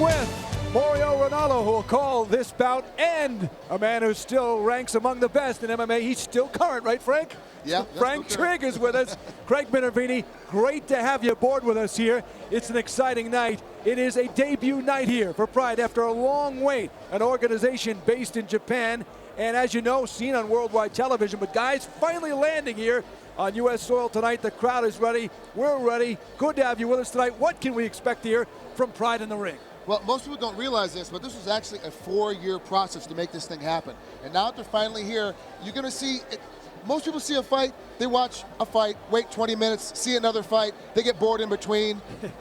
with Mauricio Ronaldo, who will call this bout, and a man who still ranks among the best in MMA. He's still current, right, Frank? Yeah. Frank Trigg is with us. Craig Minervini, great to have you aboard with us here. It's an exciting night. It is a debut night here for Pride after a long wait. An organization based in Japan, and as you know, seen on worldwide television. But guys, finally landing here on U.S. soil tonight. The crowd is ready. We're ready. Good to have you with us tonight. What can we expect here from Pride in the Ring? Well, most people don't realize this, but this was actually a 4-year process to make this thing happen. And now that they're finally here, you're going to see it. Most people see a fight, they watch a fight, wait 20 minutes, see another fight, they get bored in between.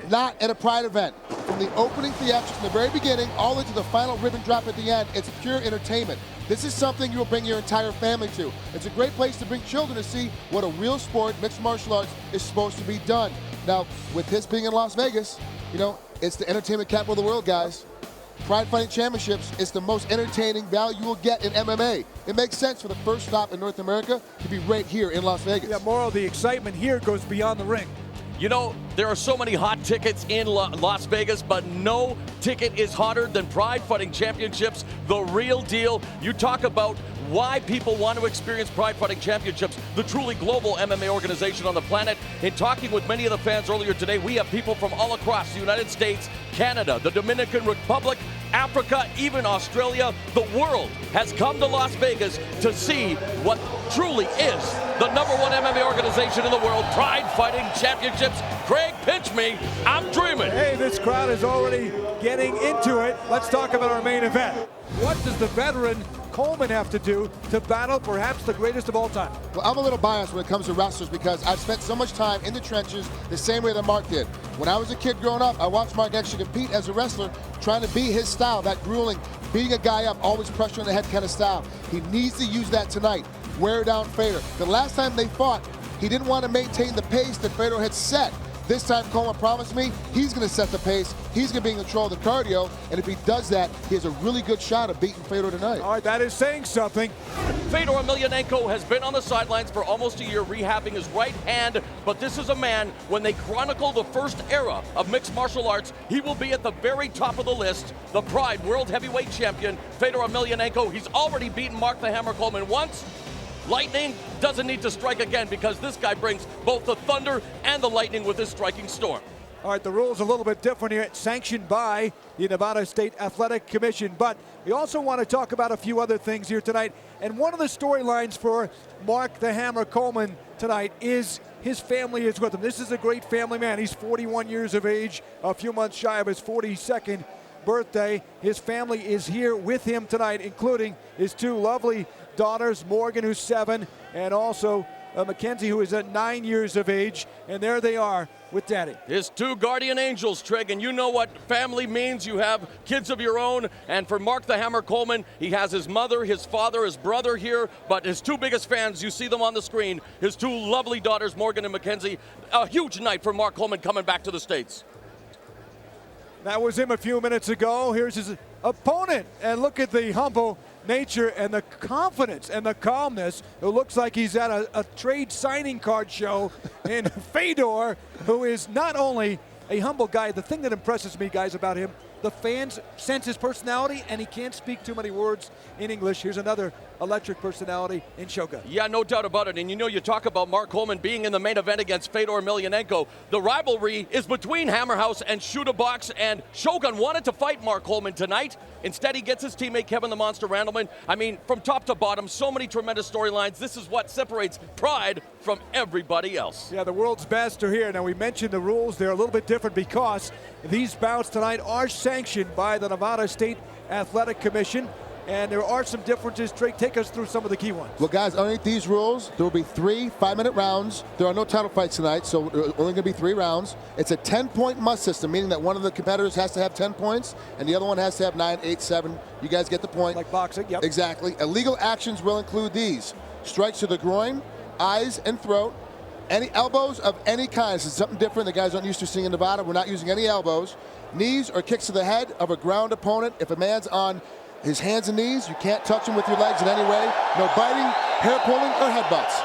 Not at a Pride event. From the opening theatrics in the very beginning all the way to the final ribbon drop at the end, it's pure entertainment. This is something you will bring your entire family to. It's a great place to bring children to see what a real sport, mixed martial arts, is supposed to be done. Now, with this being in Las Vegas, you know, it's the entertainment capital of the world, guys. Pride Fighting Championships is the most entertaining value you will get in MMA. It makes sense for the first stop in North America to be right here in Las Vegas. Yeah, Mauro, the excitement here goes beyond the ring. You know, there are so many hot tickets in Las Vegas, but no ticket is hotter than Pride Fighting Championships, the real deal. You talk about why people want to experience Pride Fighting Championships, the truly global MMA organization on the planet. In talking with many of the fans earlier today, we have people from all across the United States, Canada, the Dominican Republic, Africa, even Australia. The world has come to Las Vegas to see what truly is the #1 MMA organization in the world, Pride Fighting Championships. Craig, pinch me. I'm dreaming. Hey, this crowd is already getting into it. Let's talk about our main event. What does the veteran Coleman have to do to battle perhaps the greatest of all time? Well, I'm a little biased when it comes to wrestlers because I've spent so much time in the trenches the same way that Mark did. When I was a kid growing up, I watched Mark actually compete as a wrestler, trying to be his style, that grueling, beating a guy up, always pressure on the head kind of style. He needs to use that tonight. Wear down Fedor. The last time they fought, he didn't want to maintain the pace that Fedor had set. This time, Coleman promised me he's going to set the pace. He's going to be in control of the cardio. And if he does that, he has a really good shot of beating Fedor tonight. All right, that is saying something. Fedor Emelianeko has been on the sidelines for almost a year rehabbing his right hand, but this is a man, when they chronicle the first era of mixed martial arts, he will be at the very top of the list. The Pride World Heavyweight Champion, Fedor Emelianeko. He's already beaten Mark the Hammer Coleman once. Lightning doesn't need to strike again because this guy brings both the thunder and the lightning with his striking storm. All right, the rules are a little bit different here. It's sanctioned by the Nevada State Athletic Commission, but we also want to talk about a few other things here tonight. And one of the storylines for Mark the Hammer Coleman tonight is his family is with him. This is a great family man. He's 41 years of age, a few months shy of his 42nd birthday. His family is here with him tonight, including his two lovely daughters, Morgan, who's 7, and also Mackenzie, who is at 9 years of age. And there they are with Daddy. His two guardian angels, Trigg, and you know what family means. You have kids of your own, and for Mark the Hammer Coleman, he has his mother, his father, his brother here, but his two biggest fans, you see them on the screen, his two lovely daughters, Morgan and Mackenzie. A huge night for Mark Coleman coming back to the States. That was him a few minutes ago. Here's his opponent, and look at the humble nature and the confidence and the calmness. It looks like he's at a trade signing card show in Fedor, who is not only a humble guy. The thing that impresses me, guys, about him, the fans sense his personality, and he can't speak too many words in English. Here's another electric personality in Shogun. Yeah, no doubt about it. And you know, you talk about Mark Coleman being in the main event against Fedor Emelianeko. The rivalry is between Hammerhouse and Shoot-A-Box, and Shogun wanted to fight Mark Coleman tonight. Instead, he gets his teammate Kevin the Monster Randleman. I mean, from top to bottom, so many tremendous storylines. This is what separates Pride from everybody else. Yeah, the world's best are here. Now, we mentioned the rules. They're a little bit different because these bouts tonight are sanctioned by the Nevada State Athletic Commission. And there are some differences. Drake, take us through some of the key ones. Well, guys, underneath these rules, there will be 3 5-minute rounds. There are no title fights tonight, so only going to be 3 rounds. It's a 10-point must system, meaning that one of the competitors has to have 10 points, and the other one has to have 9, 8, 7. You guys get the point. Like boxing, yep. Exactly. Illegal actions will include these: strikes to the groin, eyes, and throat. Any elbows of any kind. This is something different the guys aren't used to seeing in Nevada. We're not using any elbows. Knees or kicks to the head of a ground opponent. If a man's on his hands and knees, you can't touch him with your legs in any way. No biting, hair pulling, or headbutts.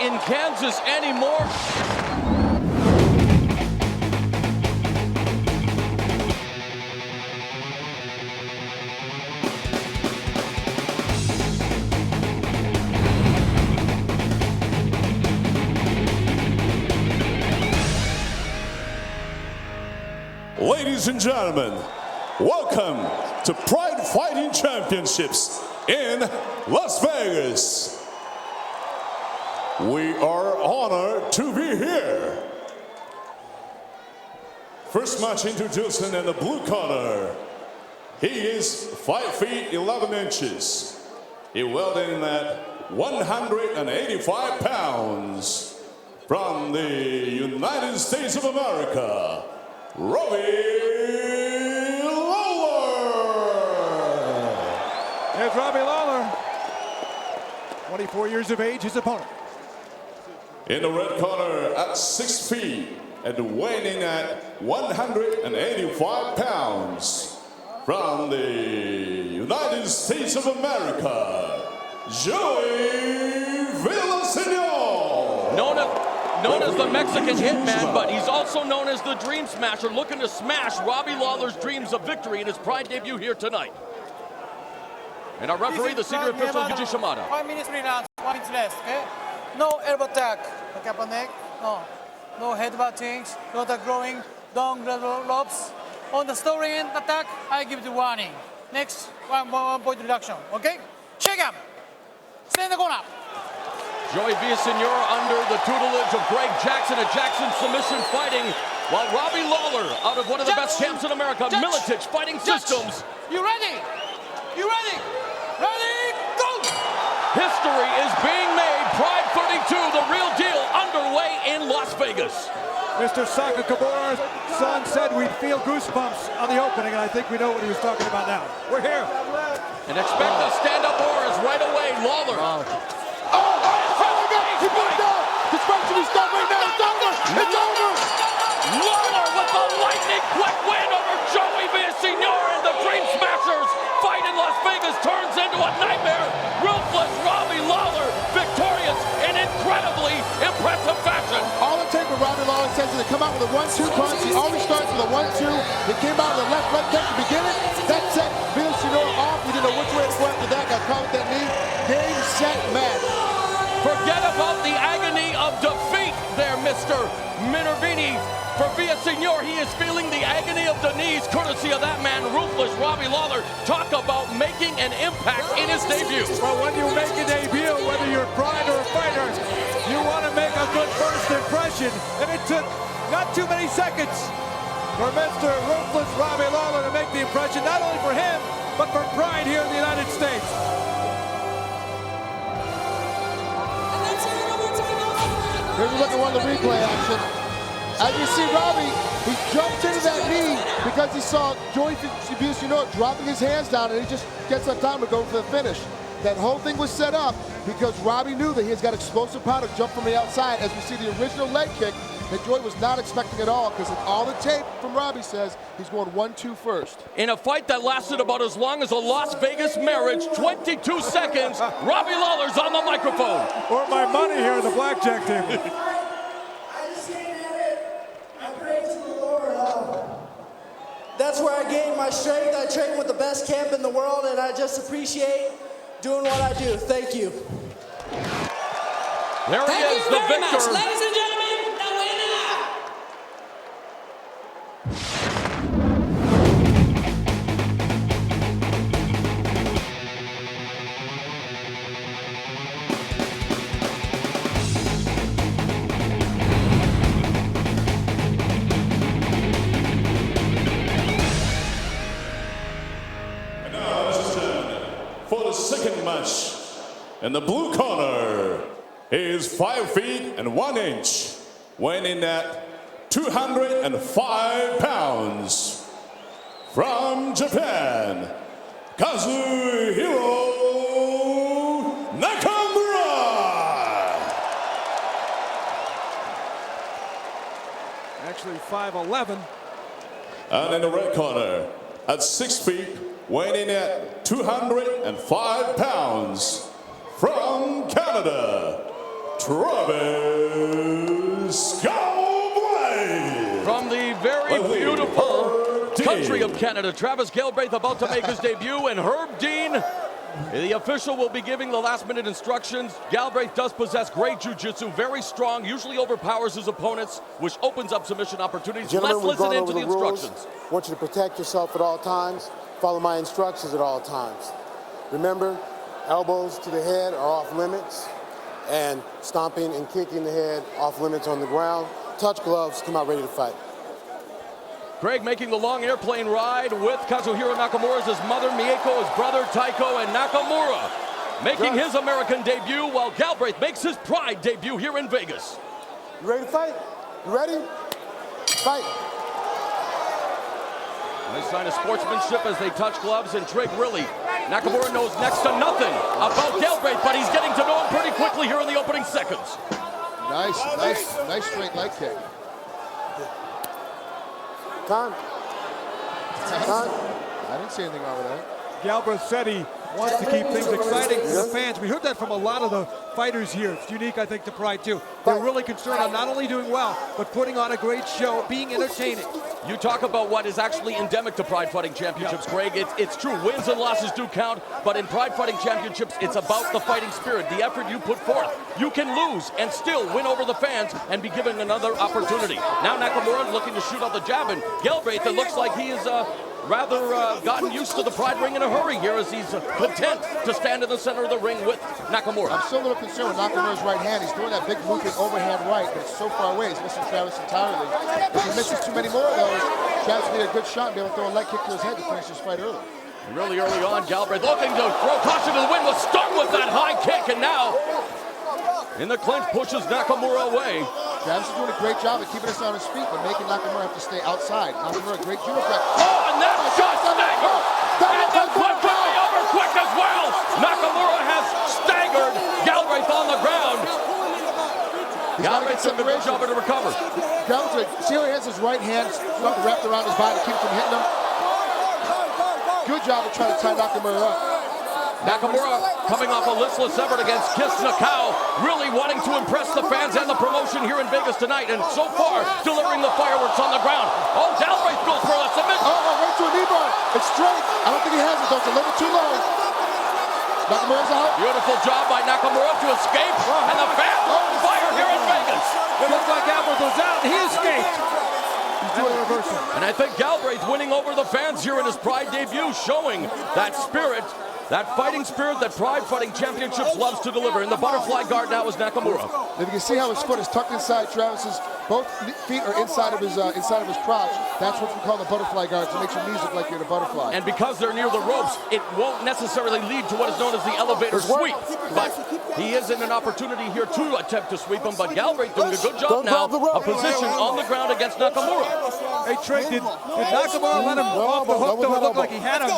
in Kansas anymore. Ladies and gentlemen, welcome to Pride Fighting Championships in Las Vegas. We are honored to be here. First match introducing in the blue corner. He is 5 feet 11 inches. He weighed in at 185 pounds. From the United States of America, Robbie Lawler. There's Robbie Lawler, 24 years of age, his opponent. In the red corner at 6 feet and weighing in at 185 pounds. From the United States of America, Joey Villaseñor. Known as the Mexican Hitman, but he's also known as the Dream Smasher, looking to smash Robbie Lawler's dreams of victory in his Pride debut here tonight. And our referee, the senior official, Yuji Shimada. 5 minutes, 3 rounds, 1 minute less, okay? No elbow attack, okay, upper neck, no. No headbutting, no the growing, down ropes. On the story end attack, I give the warning. Next, one point reduction, okay? Shake him. Stay in the corner. Joey Villaseñor under the tutelage of Greg Jackson, a Jackson submission fighting, while Robbie Lawler, out of one of the best camps in America, Militich Fighting Systems. You ready? You ready? Ready? Go! History is being made. Pride 32, the real deal, underway in Las Vegas. Mr. Sakakibara's son said we'd feel goosebumps on the opening, and I think we know what he was talking about now. We're here. And expect a stand-up auras right away. Lawler. He put it down. This fight should be stopped right now. It's over. It's over. Lawler with the lightning quick win over Joey Villaseñor, and the Dream Smashers fight in Las Vegas turns into a nightmare. Ruthless Robbie Lawler victorious in incredibly impressive fashion. All it takes for Robbie Lawler says is to come out with a 1-2 punch. He always starts with a 1-2. He came out with a left kick at the beginning. That set Villaseñor off. We didn't know which way to go after that. Got caught with that knee. Game, set, match. Forget about the agony of defeat there, Mr. Minervini. For Villaseñor, he is feeling the agony of the knees, courtesy of that man, ruthless Robbie Lawler. Talk about making an impact in his debut. Well, when you make a debut, whether you're a Pride or a fighter, you want to make a good first impression, and it took not too many seconds for Mr. Ruthless Robbie Lawler to make the impression, not only for him, but for Pride here in the United States. Here's a look at one of the replay action. As you see Robbie, he jumped into that knee because he saw Joey Villaseñor dropping his hands down, and he just gets up time to go for the finish. That whole thing was set up because Robbie knew that he has got explosive power to jump from the outside. As we see the original leg kick that Joey was not expecting at all, because all the tape from Robbie says he's going 1-2 first. In a fight that lasted about as long as a Las Vegas marriage, 22 seconds, Robbie Lawler's on the microphone. Or my money here at the blackjack table. That's where I gain my strength. I train with the best camp in the world, and I just appreciate doing what I do. Thank you. There he is, the victor. Ladies and gentlemen, the winner. And now, ladies and gentlemen, for the second match, in the blue corner, he is 5 feet and 1 inch, weighing in at 205 pounds. From Japan, Kazuhiro Nakamura. Actually 5'11". And in the red corner, at 6 feet, weighing in at 205 pounds. From Canada, Travis Galbraith. From the very beautiful country of Canada, Travis Galbraith about to make his debut, and Herb Dean, the official, will be giving the last-minute instructions. Galbraith does possess great jiu-jitsu, very strong, usually overpowers his opponents, which opens up submission opportunities. Gentlemen, Let's listen into the rules. instructions. I want you to protect yourself at all times. Follow my instructions at all times. Remember, elbows to the head are off limits, and stomping and kicking the head off limits on the ground. Touch gloves, come out ready to fight. Craig making the long airplane ride with Kazuhiro Nakamura, his mother Mieko, his brother Taiko, and Nakamura making his American debut while Galbraith makes his Pride debut here in Vegas. You ready to fight? You ready? Fight. Nice sign of sportsmanship as they touch gloves, and Trig really, Nakamura knows next to nothing about Galbraith, but he's getting to know him pretty quickly here in the opening seconds. Nice straight leg kick. Time. I didn't see anything wrong with that. Galbraith said he wants to keep things exciting for the fans. We heard that from a lot of the fighters here. It's unique, I think, to Pride, too. They're really concerned on not only doing well, but putting on a great show, being entertaining. You talk about what is actually endemic to Pride Fighting Championships, Greg. It's true, wins and losses do count, but in Pride Fighting Championships, it's about the fighting spirit, the effort you put forth. You can lose and still win over the fans and be given another opportunity. Now Nakamura looking to shoot out the jab, and Galbraith, it looks like he is rather gotten used to the Pride ring in a hurry here as he's content to stand in the center of the ring with Nakamura. I'm still a little concerned with Nakamura's right hand. He's doing that big looping overhand right, but it's so far away. He's missing Travis entirely. If he misses too many more of those, Travis will need a good shot and be able to throw a leg kick to his head to finish this fight early. Really early on, Galbraith looking to throw caution to the wind, was stuck with that high kick, and now in the clinch pushes Nakamura away. Travis is doing a great job of keeping us on his feet, but making Nakamura have to stay outside. Nakamura, great judo practice. Oh, and that shot staggered! And then put Baroni over quick as well! Nakamura has staggered Galbraith on the ground. Galbraith took a good job to recover. Galbraith, see how he has his right hand wrapped around his body to keep from hitting him? Good job of trying to tie Nakamura up. Nakamura coming off a listless effort against Kiss Nakao, really wanting to impress the fans and the promotion here in Vegas tonight, and so far delivering the fireworks on the ground. Oh, Galbraith goes for a submission. Right to a knee bar. It's straight. I don't think he has it, though. It's a little too low. Nakamura's out. Beautiful job by Nakamura to escape, and the fans are on fire here in Vegas. It looks like Galbraith was out, and he escaped. He's doing a reversal. And I think Galbraith winning over the fans here in his Pride debut, showing that spirit, that fighting spirit that Pride Fighting Championships loves to deliver. In the butterfly guard now is Nakamura. If you can see how his foot is tucked inside Travis's, both feet are inside of his crotch. That's what we call the butterfly guard. So it makes your knees look like you're in a butterfly. And because they're near the ropes, it won't necessarily lead to what is known as the elevator sweep. But he is in an opportunity here to attempt to sweep him. But Galbraith doing a good job now. A position on the ground against Nakamura. Hey, Trey, did Nakamura let him off the hook, though? It looked like he had him,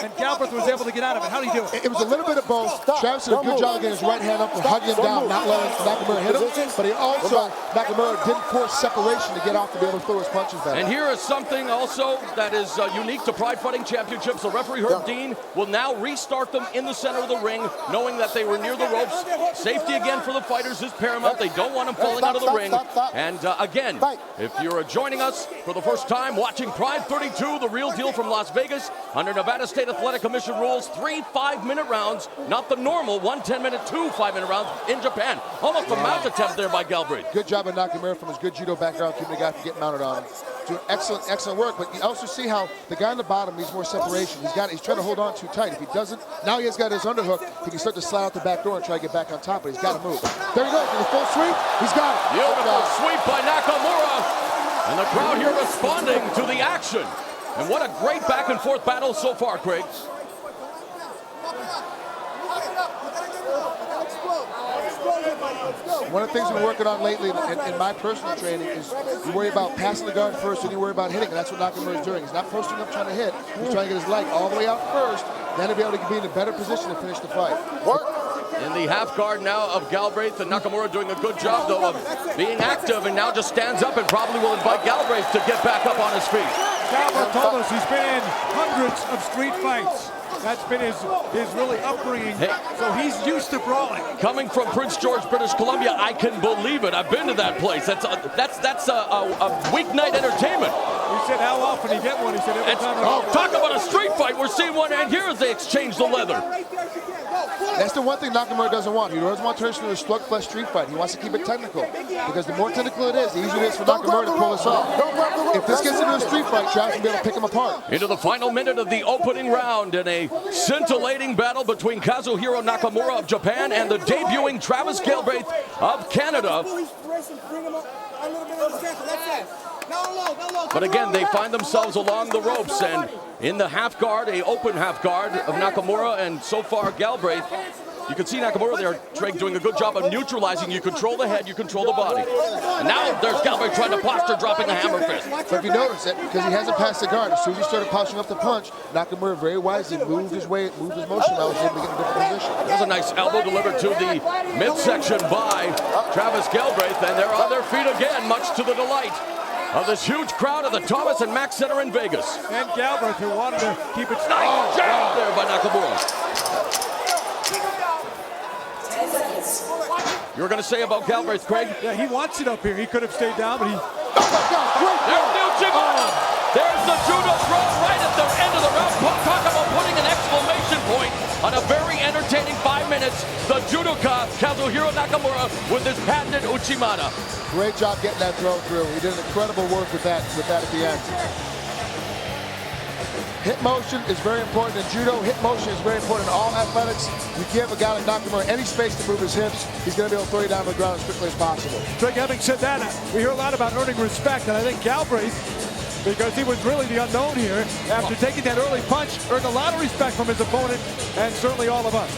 and Galbraith was able to get out of it. How did he do it? It was a little bit of both. Travis did a good job of getting his right hand up and hugging him down, not letting Nakamura hit him. But he also, Nakamura didn't force separation to get off to be able to throw his punches better. And here is something also that is unique to Pride Fighting Championships. The referee, Herb Dean, will now restart them in the center of the ring, knowing that they were near the ropes. Safety again for the fighters is paramount. They don't want them falling out of the ring. And again, if you're joining us for the first time watching Pride 32, the real deal from Las Vegas, under Nevada State Athletic Commission rules, 3 5-minute rounds, not the normal 1 10-minute, 2 5-minute rounds in Japan. Almost a mount attempt there by Galbraith. Good job of Nakamura from his good judo background, keeping the guy from getting mounted on him. Doing excellent work, but you also see how the guy on the bottom needs more separation. He's trying to hold on too tight. If he doesn't, now he has got his underhook. He can start to slide out the back door and try to get back on top, but he's got to move. There he goes, in the full sweep. He's got it. Beautiful sweep by Nakamura. And the crowd here responding to the action. And what a great back and forth battle so far, Craig. One of the things we're working on lately in my personal training is you worry about passing the guard first and you worry about hitting, and that's what Nakamura is doing. He's not posting up trying to hit. He's trying to get his leg all the way out first, then he'll be able to be in a better position to finish the fight. In the half guard now of Galbraith, and Nakamura doing a good job, though, of being active, and now just stands up and probably will invite Galbraith to get back up on his feet. Galbraith told us he's been in hundreds of street fights. That's been his really upbringing. So he's used to brawling. Coming from Prince George, British Columbia, I can believe it. I've been to that place. That's a weeknight entertainment. He said, how often you get one? He said, every time. Talk about a street fight. We're seeing one, and here as they exchange the leather. That's the one thing Nakamura doesn't want. He doesn't want to turn into a slugfest street fight. He wants to keep it technical. Because the more technical it is, the easier it is for Nakamura to pull this off. If this gets into a street fight, Travis will be able to pick him apart. Into the final minute of the opening round in a scintillating battle between Kazuhiro Nakamura of Japan and the debuting Travis Galbraith of Canada. But again, they find themselves along the ropes and in the half guard, a open half guard of Nakamura, and so far Galbraith. You can see Nakamura there, Trey, doing a good job of neutralizing. You control the head, you control the body. And now there's Galbraith trying to posture, dropping the hammer fist. But if you notice it, because he hasn't passed the guard, as soon as he started posturing up the punch, Nakamura very wisely moved his way, moved his motion. I was able to get in a different position. There's a nice elbow delivered to the midsection by Travis Galbraith, and they're on their feet again, much to the delight of this huge crowd at the Thomas and Mack Center in Vegas. And Galbraith, who wanted to keep it Nice jab there by Nakamura. You were going to say about Galbraith, Craig? Yeah, he wants it up here. He could have stayed down, but he... There's Uchimata. There's the judo throw right at the end of the round. Talk about putting an exclamation point on a very entertaining 5 minutes. The judoka, Kazuhiro Nakamura, with his patented Uchimata. Great job getting that throw through. He did incredible work with that at the end. Hip motion is very important in judo. Hip motion is very important in all athletics. You give a guy like Nakamura any space to move his hips, he's going to be able to throw you down to the ground as quickly as possible. Greg, having said that, we hear a lot about earning respect, and I think Galbraith, because he was really the unknown here, after taking that early punch, earned a lot of respect from his opponent, and certainly all of us.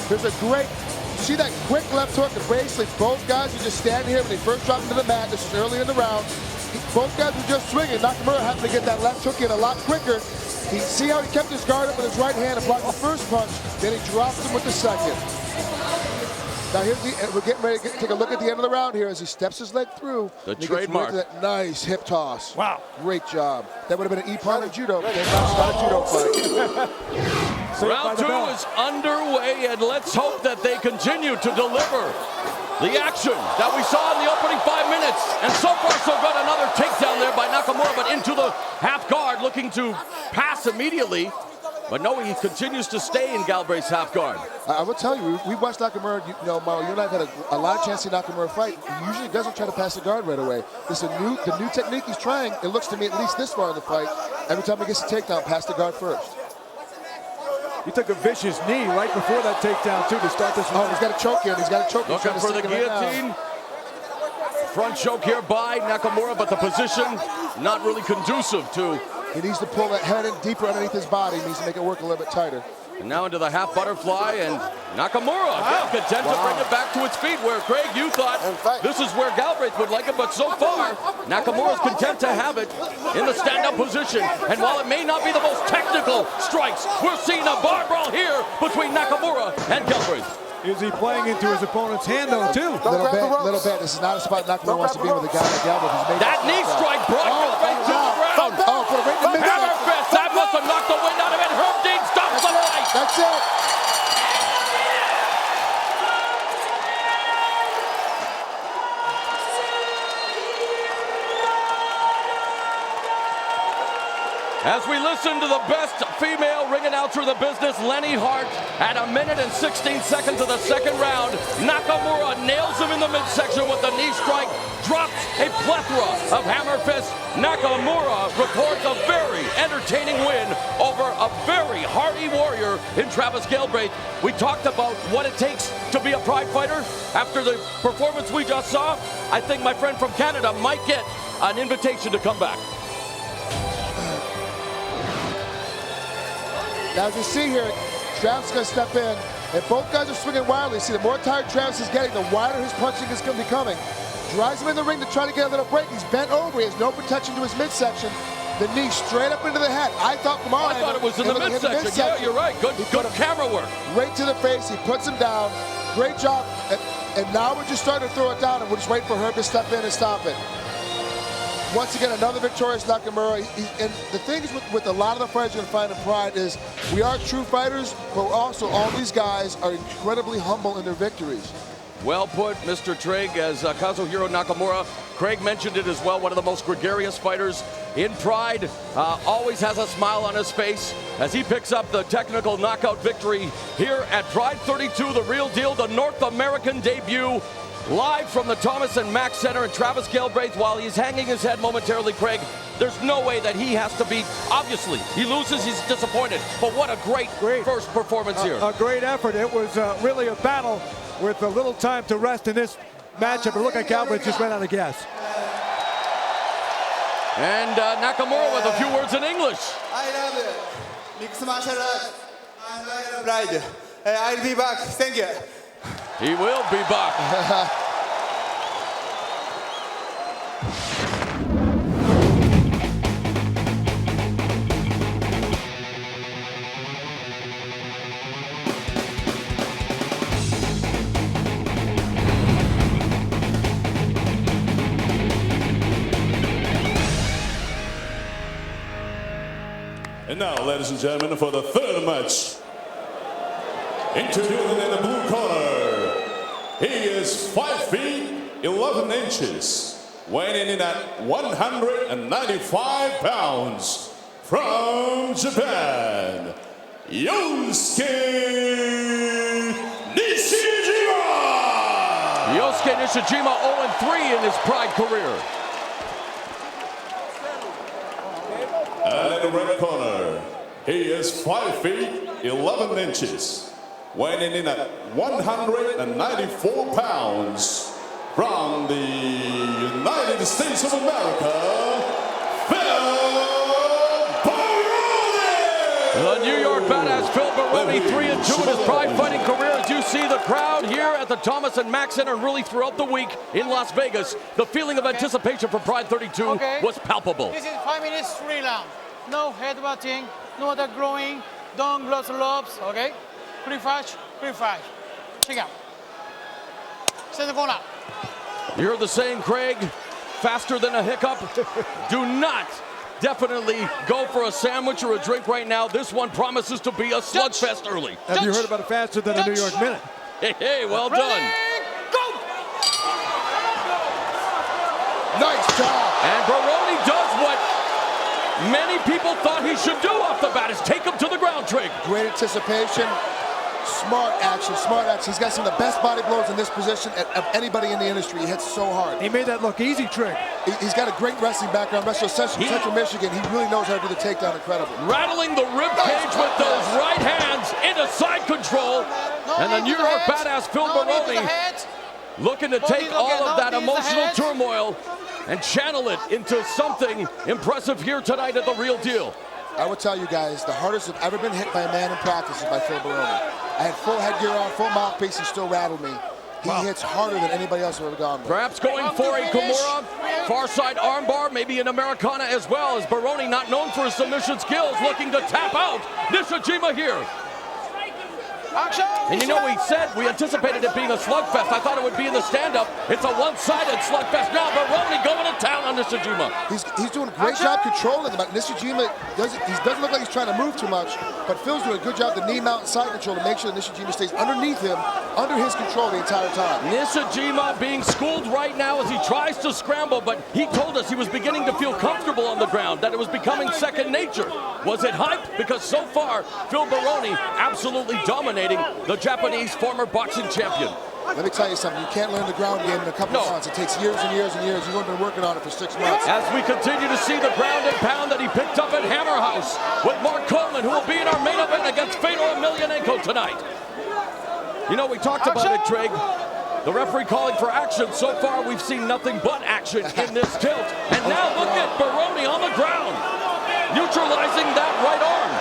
There's a great, see that quick left hook, the basically both guys are just standing here when they first dropped into the mat. This is early in the round. Both guys were just swinging. Nakamura happened to get that left hook in a lot quicker. See how he kept his guard up with his right hand and blocked the first punch, then he dropped him with the second. Now we're getting ready to take a look at the end of the round here as he steps his leg through. The trademark. That nice hip toss. Wow. Great job. That would have been an E-part in judo, but not a judo fight. Round 2 is underway, and let's hope that they continue to deliver the action that we saw in the opening 5 minutes. And so far, so good. Another takedown there by Nakamura, but into the half guard, looking to pass immediately. But no, he continues to stay in Galbraith's half guard. I will tell you, we watched Nakamura, Mauro, you and I have had a lot of chance to see Nakamura fight. He usually doesn't try to pass the guard right away. This is the new technique he's trying. It looks to me, at least this far in the fight, every time he gets a takedown, pass the guard first. He took a vicious knee right before that takedown, too, to start this one. Oh, he's got a choke here. He's got a choke. Looking for the guillotine. Front choke here by Nakamura, but the position not really conducive to. He needs to pull that head in deeper underneath his body. He needs to make it work a little bit tighter. And now into the half butterfly, and Nakamura again content to bring it back to its feet, where, Craig, you thought this is where Galbraith would like it, but so far, Nakamura's content to have it in the stand-up position. And while it may not be the most technical strikes, we're seeing a bar brawl here between Nakamura and Galbraith. Is he playing into his opponent's hand, though, too? Little bit. This is not a spot Nakamura wants to be with a guy like Galbraith. That knee strike brought Galbraith to the ground. Put it right in the middle. Hammer fist, that must have knocked the wind out of it. Herb Dean stops the fight. That's it. As we listen to the best female ring announcer in the business, Lenny Hart, at 1 minute and 16 seconds of the second round, Nakamura nails him in the midsection with the knee strike, drops a plethora of hammer fists. Nakamura records a very entertaining win over a very hardy warrior in Travis Galbraith. We talked about what it takes to be a Pride fighter. After the performance we just saw, I think my friend from Canada might get an invitation to come back. Now, as you see here, Travis is going to step in, and both guys are swinging wildly. See, the more tired Travis is getting, the wider his punching is going to be coming. Drives him in the ring to try to get a little break. He's bent over. He has no protection to his midsection. The knee straight up into the head. I thought from our end, I thought it was in the midsection. Yeah, you're right. Good camera work. Right to the face. He puts him down. Great job. And now we're just starting to throw it down, and we're just waiting for Herb to step in and stop it. Once again, another victorious Nakamura. And the thing is with a lot of the fighters you're going to find in Pride is we are true fighters, but also all these guys are incredibly humble in their victories. Well put, Mr. Trigg, as Kazuhiro Nakamura. Craig mentioned it as well, one of the most gregarious fighters in Pride. Always has a smile on his face as he picks up the technical knockout victory here at Pride 32, the real deal, the North American debut. Live from the Thomas and Mack Center, and Travis Galbraith, while he's hanging his head momentarily, Craig, there's no way that he has to beat. Obviously, he loses, he's disappointed. But what a great first performance here. A great effort. It was really a battle with a little time to rest in this matchup. But look at Galbraith just ran out of gas. And Nakamura with a few words in English. I love mixed martial arts. I love Pride. I'll be back. Thank you. He will be back. And now, ladies and gentlemen, for the third match, introducing in the blue corner, he is 5 feet 11 inches, weighing in at 195 pounds, from Japan, Yosuke Nishijima. Yosuke Nishijima 0-3 in his Pride career. And in the red corner, he is 5 feet 11 inches, weighing in at 194 pounds, from the United States of America, Fedor Baroni! The New York badass Phil Baroni, 3-2 in his Pride fighting career. As you see the crowd here at the Thomas and Mack Center, and really throughout the week in Las Vegas, the feeling of anticipation for Pride 32 was palpable. This is 5 minutes, 3 rounds. No headbutting, no other growing, don't close lobs, okay? Pretty fast, pretty fast. Check out. Center corner. You heard the saying, Craig, faster than a hiccup. Do not definitely go for a sandwich or a drink right now. This one promises to be a slugfest early. Have you heard about it faster than a New York minute? Hey, well done. Go! Nice job. And Baroni does what many people thought he should do off the bat, is take him to the ground, Trig. Great anticipation. Smart action, smart action. He's got some of the best body blows in this position of anybody in the industry. He hits so hard. He made that look easy, Trick. He's got a great wrestling background, wrestler Central Michigan. He really knows how to do the takedown incredible. Rattling the rib cage with those right hands into side control. And the New York badass Phil Baroni looking to take all of that emotional turmoil and channel it into something impressive here tonight at the real deal. I will tell you guys, the hardest I've ever been hit by a man in practice is by Phil Baroni. I had full headgear on, full mouthpiece, he still rattled me. He hits harder than anybody else I've ever gone with. Perhaps going for a Kimura, far side armbar, maybe an Americana as well, as Baroni, not known for his submission skills, looking to tap out Nishijima here. And you know, we said we anticipated it being a slugfest. I thought it would be in the stand-up. It's a one-sided slugfest. Now Baroni going to town on Nishijima. He's doing a great job controlling him. Nishijima doesn't look like he's trying to move too much, but Phil's doing a good job to knee mount and side control to make sure that Nishijima stays underneath him, under his control the entire time. Nishijima being schooled right now as he tries to scramble, but he told us he was beginning to feel comfortable on the ground, that it was becoming second nature. Was it hype? Because so far, Phil Baroni absolutely dominating the Japanese former boxing champion. Let me tell you something, you can't learn the ground game in a couple of months. It takes years and years and years. You've only been working on it for 6 months. As we continue to see the ground and pound that he picked up at Hammer House with Mark Coleman, who will be in our main event against Fedor Emelianeko tonight. You know, we talked about it, Trig. The referee calling for action. So far, we've seen nothing but action in this tilt. And now look at Baroni on the ground, neutralizing that right arm.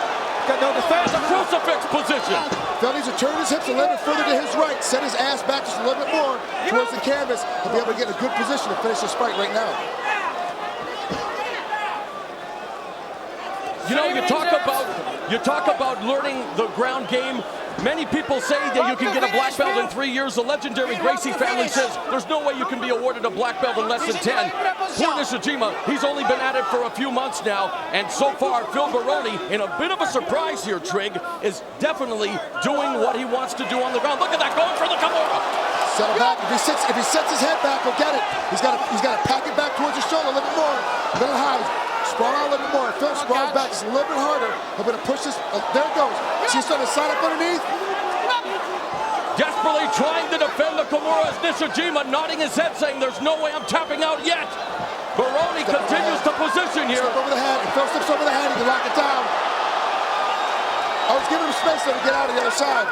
Got no defense. A crucifix position. Phil needs to turn his hips a little bit further to his right, set his ass back just a little bit more towards the canvas. He'll be able to get in a good position to finish this fight right now. You know, you talk about learning the ground game. Many people say that you can get a black belt in 3 years. The legendary Gracie family says there's no way you can be awarded a black belt in less than 10. Poor Nishijima, he's only been at it for a few months now, and so far Phil Baroni, in a bit of a surprise here, Trig, is definitely doing what he wants to do on the ground. Look at that, going for the Kimura. Settle back. If he sets his head back, he'll get it. He's got to pack it back towards his shoulder a little bit more, a little high. Sprawl out a little bit more. Phil sprawling back just a little bit harder. I'm going to push this. There it goes. She's starting to slide up underneath. Desperately trying to defend the Kimura as Nishijima nodding his head, saying there's no way I'm tapping out yet. Baroni continues to position here. Step over the head. If Phil steps over the head, he can lock it down. I was giving him space there to get out of the other side.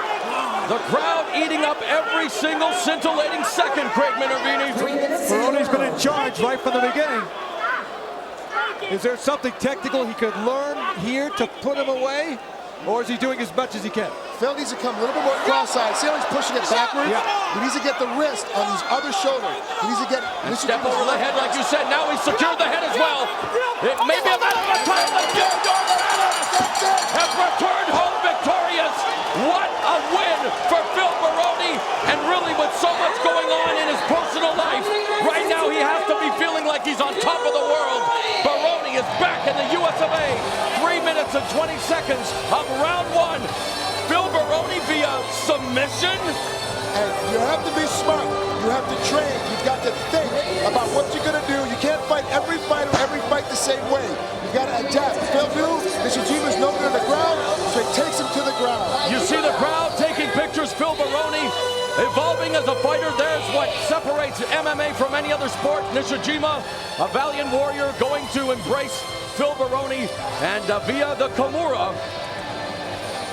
The crowd eating up every single scintillating second, Craig Minervini. Baroni's been in charge right from the beginning. Is there something technical he could learn here to put him away? Or is he doing as much as he can? Phil needs to come a little bit more cross-eyed. See how he's pushing it backwards? Yeah. He needs to get the wrist on his other shoulder. He needs to get... And step over the head, like you said. Now he's secured the head as well. It may be a matter of time. Has returned home victorious. What a win for Phil Baroni. And really with so much going on in his personal life, right now he has to be feeling like he's on top of the world. Baroni is back in the US of A. 3 minutes and 20 seconds of round one. Phil Baroni via submission. And you have to be smart. You have to train. You've got to think about what you're going to do. You can't fight every fighter, every fight the same way. You've got to adapt. Phil knew Nishijima's no good on the ground, so he takes him to the ground. You see the crowd taking pictures. Phil Baroni evolving as a fighter. There's what separates MMA from any other sport. Nishijima, a valiant warrior, going to embrace Phil Baroni, and via the Kimura,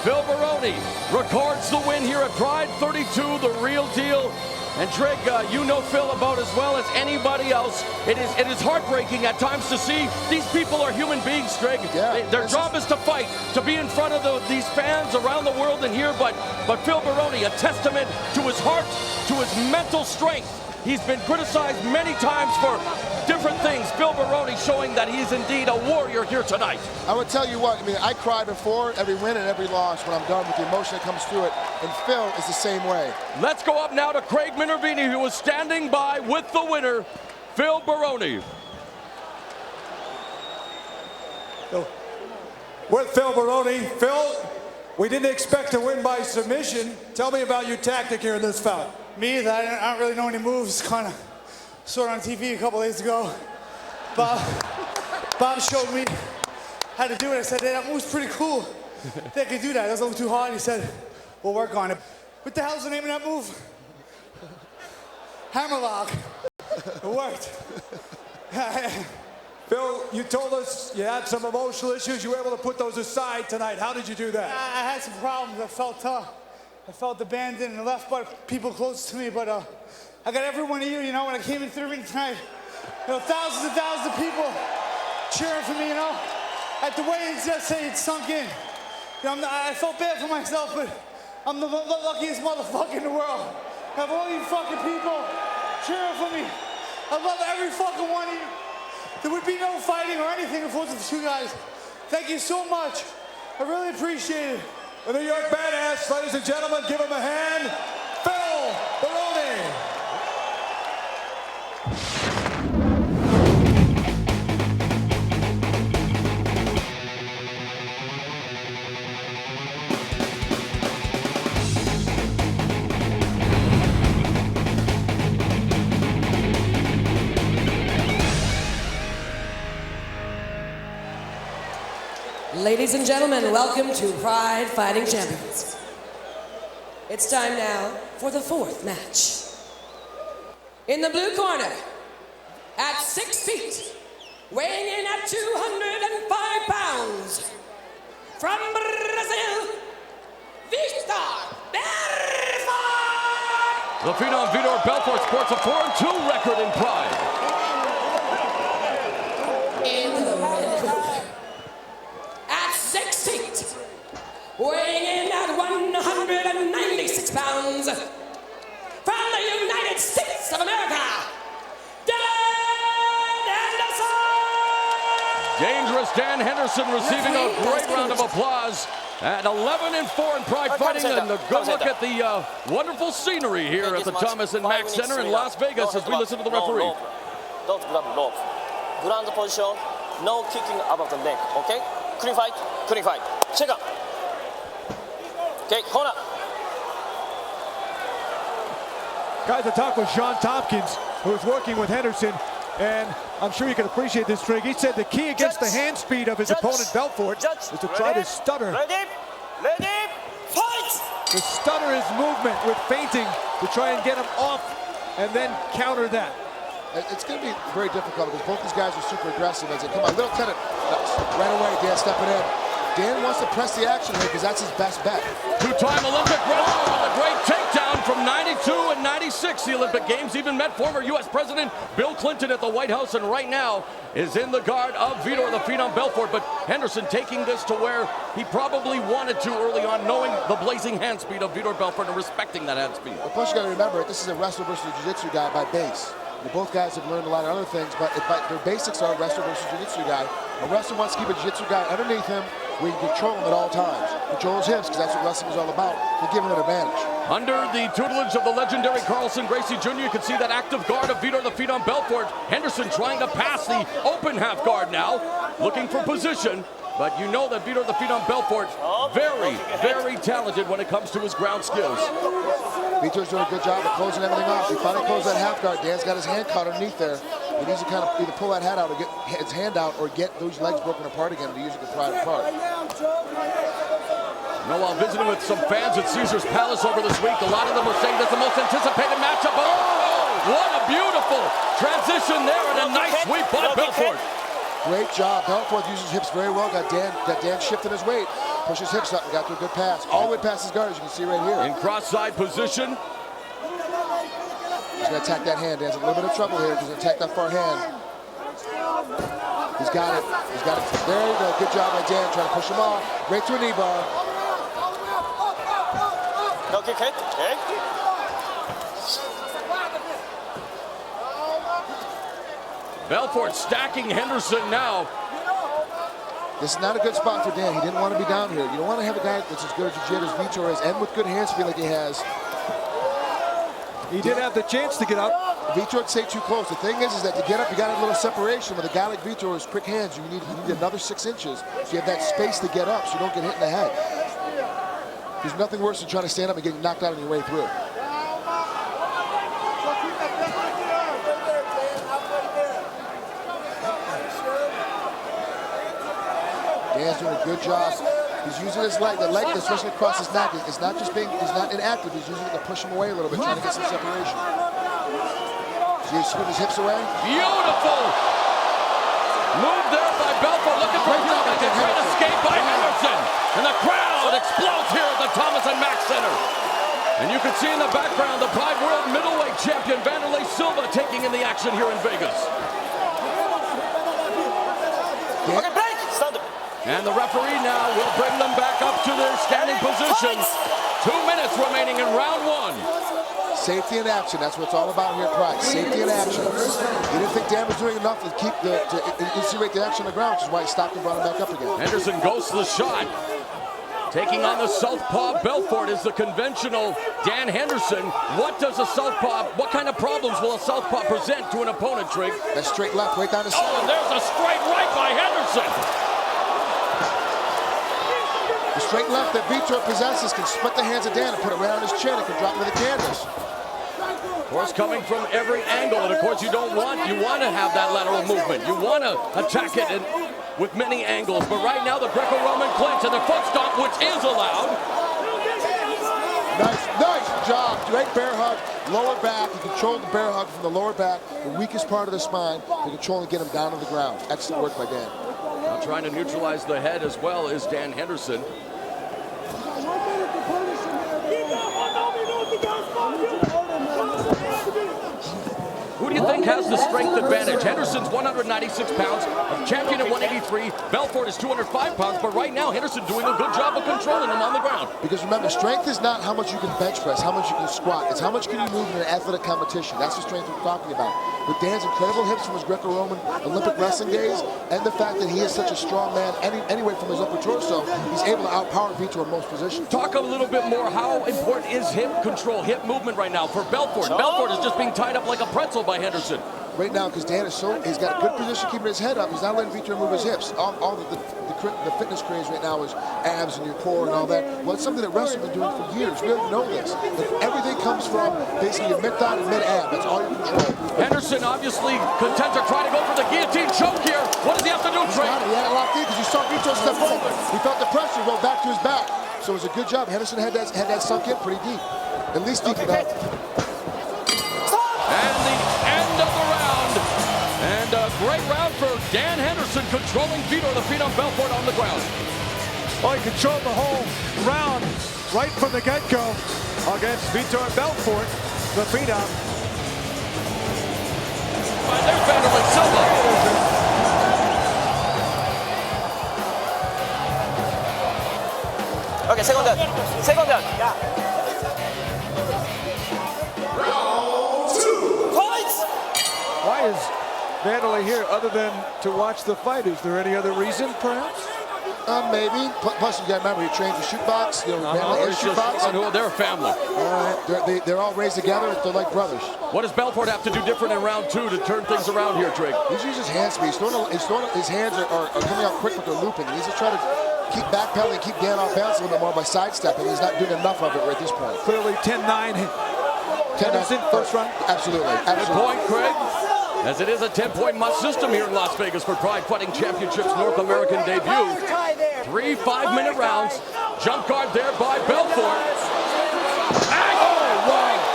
Phil Baroni records the win here at Pride 32, the real deal. And Trig, you know Phil about as well as anybody else. It is heartbreaking at times to see these people are human beings, Trig. Yeah, their job is to fight, to be in front of these fans around the world and here, but Phil Baroni, a testament to his heart, to his mental strength. He's been criticized many times for different things. Phil Baroni showing that he's indeed a warrior here tonight. I would tell you what, I mean, I cry before every win and every loss when I'm done with the emotion that comes through it, and Phil is the same way. Let's go up now to Craig Minervini, who is standing by with the winner, Phil Baroni. With Phil Baroni. Phil, we didn't expect to win by submission. Tell me about your tactic here in this bout. Me either. I don't really know any moves. Kind of saw it on TV a couple days ago. Bob showed me how to do it. I said, hey, that move's pretty cool. I think I could do that. It doesn't look too hard. He said, we'll work on it. What the hell's the name of that move? Hammerlock. It worked. Phil, you told us you had some emotional issues. You were able to put those aside tonight. How did you do that? I had some problems. I felt tough. I felt abandoned and left by people close to me, but I got every one of you, you know, when I came into the ring tonight, you know, thousands and thousands of people cheering for me, you know. At the weigh-ins yesterday, it sunk in. You know, I felt bad for myself, but I'm the luckiest motherfucker in the world. I have all you fucking people cheering for me. I love every fucking one of you. There would be no fighting or anything if it wasn't for you guys. Thank you so much. I really appreciate it. The New York Badass, ladies and gentlemen, give him a hand. Phil Baroni. Ladies and gentlemen, welcome to Pride Fighting Champions. It's time now for the fourth match. In the blue corner, at 6 feet, weighing in at 205 pounds, from Brazil, Vitor Belfort! The phenom Vitor Belfort sports a 4-2 record in Pride. In the red corner, at 6 feet, weighing in at 196 pounds, from the United States of America, Dangerous Dan Henderson receiving a great round of applause at 11-4 in Pride Fighting, and a good look at the wonderful scenery here at the Thomas and Mack Center in Las Vegas as we listen to the referee. Don't grab rope. Ground position, no kicking above the neck, okay? Clean fight, clean fight. Check out. Okay, corner. Guys, I talked with Sean Tompkins, who was working with Henderson, and I'm sure you can appreciate this trick. He said the key against the hand speed of his opponent, Belfort, is to try to stutter. Ready, fight! To stutter his movement with feinting to try and get him off and then counter that. It's going to be very difficult because both these guys are super aggressive. As they come on, little tenant, right away, Dan stepping in. Dan wants to press the action here because that's his best bet. Two-time Olympic wrestler with a great takedown from 92 and 96. The Olympic Games even met former U.S. President Bill Clinton at the White House, and right now is in the guard of Vitor the Phenom Belfort. But Henderson taking this to where he probably wanted to early on, knowing the blazing hand speed of Vitor Belfort and respecting that hand speed. Well, plus you got to remember, this is a wrestler versus a jiu-jitsu guy by base. Both guys have learned a lot of other things, but their basics are wrestler versus jiu-jitsu guy. A wrestler wants to keep a jiu-jitsu guy underneath him where you can control him at all times. Control his hips, because that's what wrestling is all about, to give him an advantage. Under the tutelage of the legendary Carlson Gracie Jr., you can see that active guard of Vitor the Phenom Belfort. Henderson trying to pass the open half guard now, looking for position. But you know that Vitor the Phenom Belfort, very, very talented when it comes to his ground skills. Vitor's doing a good job of closing everything off. He finally closed that half guard. Dan's got his hand caught underneath there. He needs to kind of either pull that head out or get his hand out or get those legs broken apart again to use it to pry it apart. You know, while visiting with some fans at Caesar's Palace over this week, a lot of them were saying that's the most anticipated matchup. Oh, what a beautiful transition there and a nice sweep by Belfort. Great job. Belfort uses hips very well. Got Dan shifting his weight. Pushes hips up and got to a good pass. All the way past his guard, as you can see right here. In cross-side position. He's going to attack that hand. Dan's in a little bit of trouble here because he's going to attack that far hand. He's got it. He's got it. There you go. Good job by Dan trying to push him off. Right to a knee bar. Okay. Belfort stacking Henderson now. This is not a good spot for Dan. He didn't want to be down here. You don't want to have a guy that's as good as jiu-jitsu as Vitor is and with good hand speed like he has. He did have the chance to get up. Vitor would stay too close. The thing is that to get up, you got a little separation. With a guy like Vitor with quick hands, you need another 6 inches. So you have that space to get up so you don't get hit in the head. There's nothing worse than trying to stand up and getting knocked out on your way through. Dan's doing a good job. He's using his leg, the leg, especially across his neck. It's not just being, he's not inactive. He's using it to push him away a little bit, trying to get some separation. See, he's screwing his hips away. Beautiful move there by Belfort, looking for a great escape by Henderson. And the crowd explodes here at the Thomas and Mack Center. And you can see in the background the Pride World Middleweight Champion Vanderlei Silva taking in the action here in Vegas. And the referee now will bring them back up to their standing positions. 2 minutes remaining in round 1. Safety in action, that's what it's all about here at Pride. Safety in action. He didn't think Dan was doing enough to keep to insinuate the action on the ground, which is why he stopped and brought him back up again. Henderson goes to the shot. Taking on the southpaw Belfort is the conventional Dan Henderson. What does a southpaw, what kind of problems will a southpaw present to an opponent, Trig? That straight left, right down the center. Oh, and there's a straight right by Henderson. The straight left that Vitor possesses can split the hands of Dan and put it right on his chin and can drop him to the canvas. Of course, coming from every angle, and of course you want to have that lateral movement. You want to attack it with many angles, but right now the Greco-Roman clinch and the foot stomp, which is allowed. Nice job. Great bear hug, lower back. He controlled the bear hug from the lower back, the weakest part of the spine, to control and get him down on the ground. Excellent work by Dan. Now trying to neutralize the head as well is Dan Henderson. Who do you think has the strength advantage? Henderson's 196 pounds, champion at 183. Belfort is 205 pounds, but right now Henderson doing a good job of controlling him on the ground. Because remember, strength is not how much you can bench press, how much you can squat. It's how much can you move in an athletic competition. That's the strength we're talking about. with Dan's incredible hips from his Greco-Roman Olympic wrestling days, and the fact that he is such a strong man, anyway from his upper torso, he's able to outpower Vitor in most positions. Talk a little bit more. How important is hip control, hip movement right now for Belfort? Belfort is just being tied up like a pretzel by Henderson. Right now, because Dan is he's got a good position keeping his head up. He's not letting Vitor move his hips. All the fitness craze right now is abs and your core and all that. Well, it's something that wrestlers have been doing for years. We don't know this. But everything comes from basically your mid-thigh and mid-ab. That's all you control. Henderson obviously content to try to go for the guillotine choke here. What does he have to do, Trey? He had it locked in because you saw Vitor step over. He felt the pressure go back to his back. So it was a good job. Henderson had that sunk in pretty deep. At least deep enough. And the end of the round. And a great round for Dan Henderson, controlling Vitor the Phenom Belfort on the ground. Well, he controlled the whole round right from the get-go against Vitor Belfort, the Phenom. There's Vanderlyn Silva. Okay, second down. Second down. Why is Vanderlyn here other than to watch the fight? Is there any other reason, perhaps? Maybe. Plus, you got to remember, he trains for shootbox. You know, Vanderlyn is shootbox. They're a family. All right. They're all raised together. They're like brothers. What does Belfort have to do different in round 2 to turn things around here, Trig? He's using his hand speed. His hands are coming out quick, but they're looping. He needs to try to keep backpedaling, keep Dan off balance a little bit more by sidestepping. He's not doing enough of it right at this point. Clearly 10-9. Henderson, first round. Absolutely. Good point, Craig. As it is a 10-point must system here in Las Vegas for Pride Fighting Championships North American debut. 3 5-minute rounds. Jump guard there by Belfort.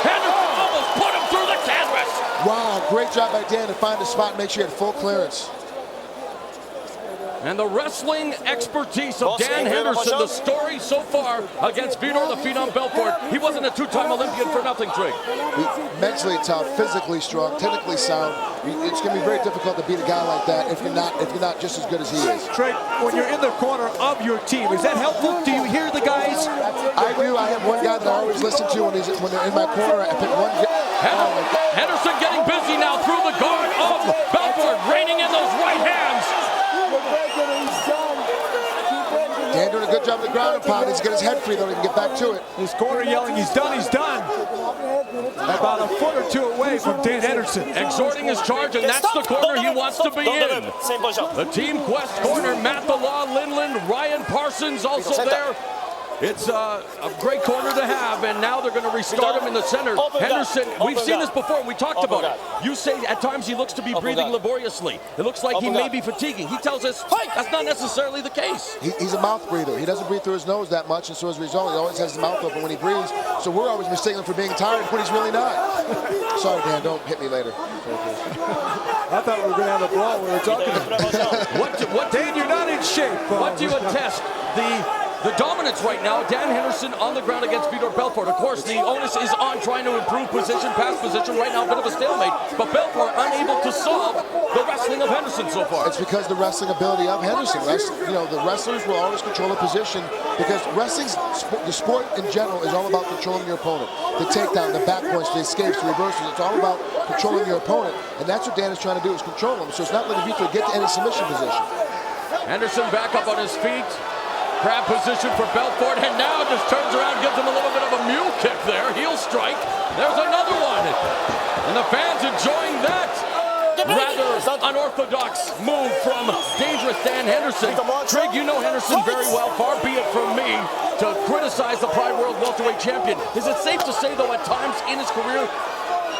Henderson almost put him through the canvas. Wow, great job by Dan to find a spot and make sure he had full clearance. And the wrestling expertise of Dan Henderson, the story so far against Vitor the Phenom Belfort. He wasn't a 2-time Olympian for nothing, Trig. Mentally tough, physically strong, technically sound. It's going to be very difficult to beat a guy like that if you're not just as good as he is. Trig, when you're in the corner of your team, is that helpful? Do you hear the guys? I do. I have one guy that I always listen to when they're in my corner. I pick one guy. Henderson getting busy now through the guard of Belfort, raining in those right hands. Dan doing a good job on the ground and pound. He's got his head free though. He can get back to it. His corner yelling, he's done, he's done. About a foot or two away from Dan Henderson. Exhorting his charge, and that's the corner he wants to be in. The Team Quest corner, Matt the Law, Linland, Ryan Parsons also there. It's a great corner to have, and now they're going to restart him in the center. Henderson, we've seen this before, and we talked about it. You say at times he looks to be breathing laboriously. It looks like he may be fatiguing. He tells us that's not necessarily the case. He's a mouth breather. He doesn't breathe through his nose that much, and so as a result, he always has his mouth open when he breathes. So we're always mistaking him for being tired when he's really not. Sorry, Dan, don't hit me later. I thought we were going to have a brawl we were talking about. Dan, you're not in shape. What do you attest? The dominance right now, Dan Henderson on the ground against Vitor Belfort. Of course, the onus is on trying to improve position, pass position. Right now, a bit of a stalemate. But Belfort unable to solve the wrestling of Henderson so far. It's because the wrestling ability of Henderson. The wrestlers will always control a position because the sport in general is all about controlling your opponent. The takedown, the back points, the escapes, the reversals. It's all about controlling your opponent. And that's what Dan is trying to do, is control him. So it's not letting Vitor get to any submission position. Henderson back up on his feet. Crab position for Belfort, and now just turns around, gives him a little bit of a mule kick there. Heel strike. There's another one. And the fans enjoying that rather unorthodox move from dangerous Dan Henderson. Trig, you know Henderson very well. Far be it from me to criticize the Pride World Welterweight Champion. Is it safe to say, though, at times in his career,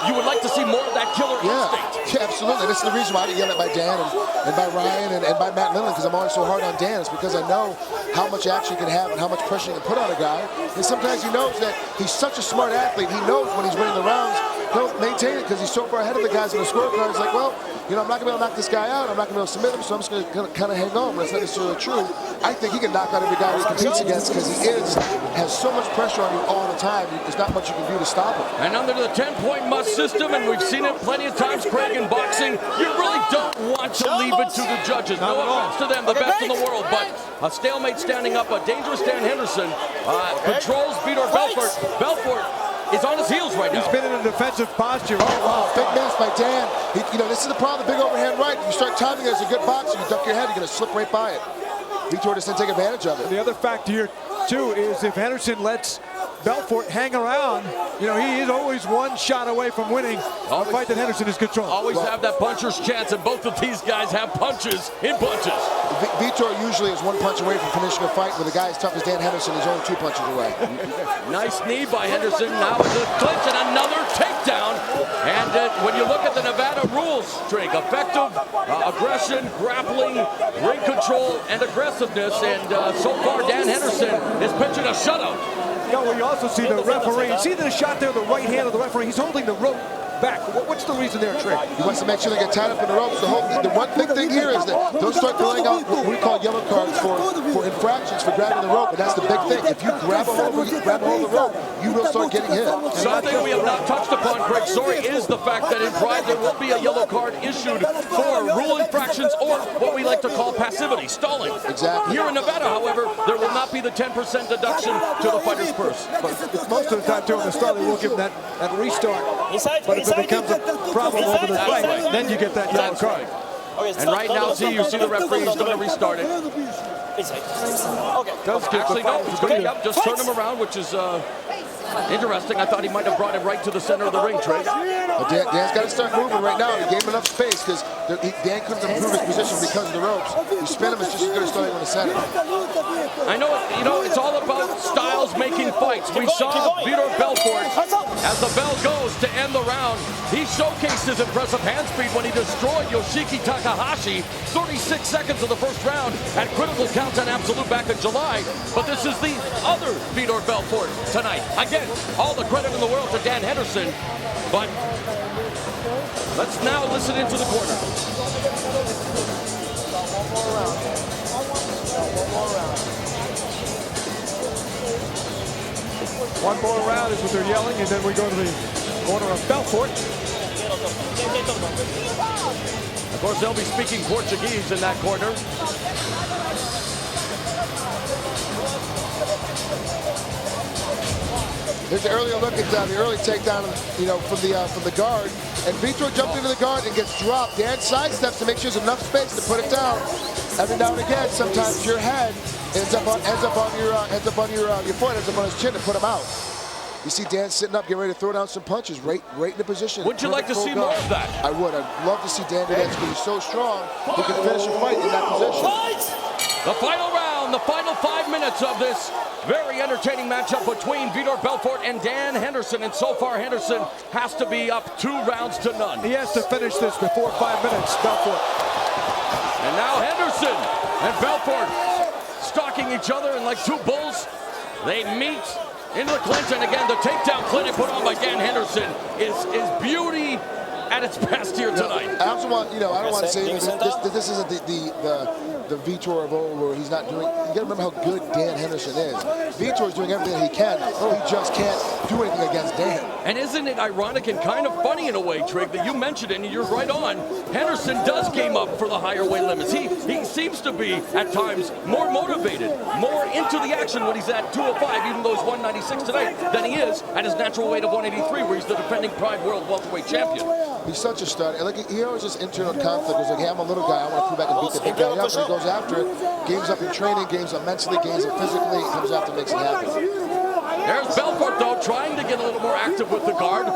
you would like to see more of that killer instinct? Yeah, absolutely. This is the reason why I get yelled at by Dan and by Ryan and by Matt Linland, because I'm always so hard on Dan. It's because I know how much action he can have and how much pressure he can put on a guy. And sometimes he knows that he's such a smart athlete. He knows when he's winning the rounds, he'll maintain it because he's so far ahead of the guys on the scorecard. He's like, well, I'm not going to be able to knock this guy out. I'm not going to be able to submit him, so I'm just going to kind of hang on. But it's not necessarily true. I think he can knock out every guy he competes against because he has so much pressure on you all the time. There's not much you can do to stop him. And under the 10-point must system, and we've seen it plenty of times, Craig, in boxing, you really don't want to leave it to the judges. No offense to them, the best in the world, but a stalemate standing up. A dangerous Dan Henderson controls Vitor Belfort. Belfort is on his heels right now. He's been in a defensive posture. Oh, wow, big miss by Dan. This is the problem, the big overhand right. You start timing it as a good boxer, you duck your head, you're going to slip right by it. Vitor just didn't take advantage of it. And the other factor here, too, is if Henderson lets Belfort hang around, he is always one shot away from winning a fight that Henderson is controlling. Always have that puncher's chance, and both of these guys have punches in punches. Vitor usually is one punch away from finishing a fight. With a guy as tough as Dan Henderson, he's only 2 punches away. Nice knee by Henderson. Now it's a clinch and another takedown. And when you look at the Nevada rules, Drake, effective aggression, grappling, ring control, and aggressiveness. And so far, Dan Henderson is pitching a shutout. We also see the referee. See the shot there, the right hand of the referee. He's holding the rope back. What's the reason there, Trey? He wants to make sure they get tied up in the ropes. The one big thing here is that don't start throwing out what we call yellow cards for infractions for grabbing the rope, and that's the big thing. If you grab a hold of the rope, you will start getting hit. Something we have not touched upon, Craig, sorry, is the fact that in Pride there will be a yellow card issued for rule infractions or what we like to call passivity, stalling. Exactly. Here in Nevada, however, there will not be the 10% deduction to the fighter's purse. But most of the time, during the start, they will give him that restart. But if it becomes a problem over the fight, then you get that yellow card. And right now, you see the referee is going to restart it. Actually, no, he's going to just turn him around, which is interesting. I thought he might have brought him right to the center of the ring, Trey. Well, Dan's got to start moving right now. He gave him enough space because Dan couldn't improve his position because of the ropes. You spin him, it's just as good as starting on the center. I know, it's all about styles making fights. We saw Vitor Belfort, as the bell goes to end the round, he showcased his impressive hand speed when he destroyed Yoshiki Takahashi 36 seconds of the first round at critical counts on Absolute back in July. But this is the other Vitor Belfort tonight. Again, all the credit in the world to Dan Henderson, but let's now listen into the corner. One more round is what they're yelling, and then we go to the corner of Belfort. Of course, they'll be speaking Portuguese in that corner. There's an earlier look at the early takedown, from the guard, and Vitor jumped into the guard and gets dropped. Dan sidesteps to make sure there's enough space to put it down. Every now and again, sometimes your head ends up on your foot, ends up on his chin to put him out. You see Dan sitting up, getting ready to throw down some punches, right in the position. Would you like to see more of that? I would. I'd love to see Dan do that because he's so strong. He can finish a fight in that position. The final round, the final 5 minutes of this very entertaining matchup between Vitor Belfort and Dan Henderson. And so far, Henderson has to be up 2 rounds to none. He has to finish this before 5 minutes, Belfort. And now Henderson and Belfort stalking each other, and like 2 bulls, they meet into the clinch. And again, the takedown clinic put on by Dan Henderson is beauty at its best here tonight. I also want, I don't want to say this isn't the Vitor of old where he's not doing. You got to remember how good Dan Henderson is. Vitor's doing everything he can. He just can't do anything against Dan. And isn't it ironic and kind of funny in a way, Trig, that you mentioned it, and you're right on. Henderson does game up for the higher weight limits. He seems to be, at times, more motivated, more into the action when he's at 205, even though he's 196 tonight, than he is at his natural weight of 183, where he's the defending Pride World welterweight champion. He's such a stud. Like, he always has internal conflict. He's like, hey, I'm a little guy. I want to prove I can beat the big guy up. And he goes after it. Games up in training, games up mentally, games up physically. He comes after, makes it happen. There's Belfort, though, trying to get a little more active with the guard.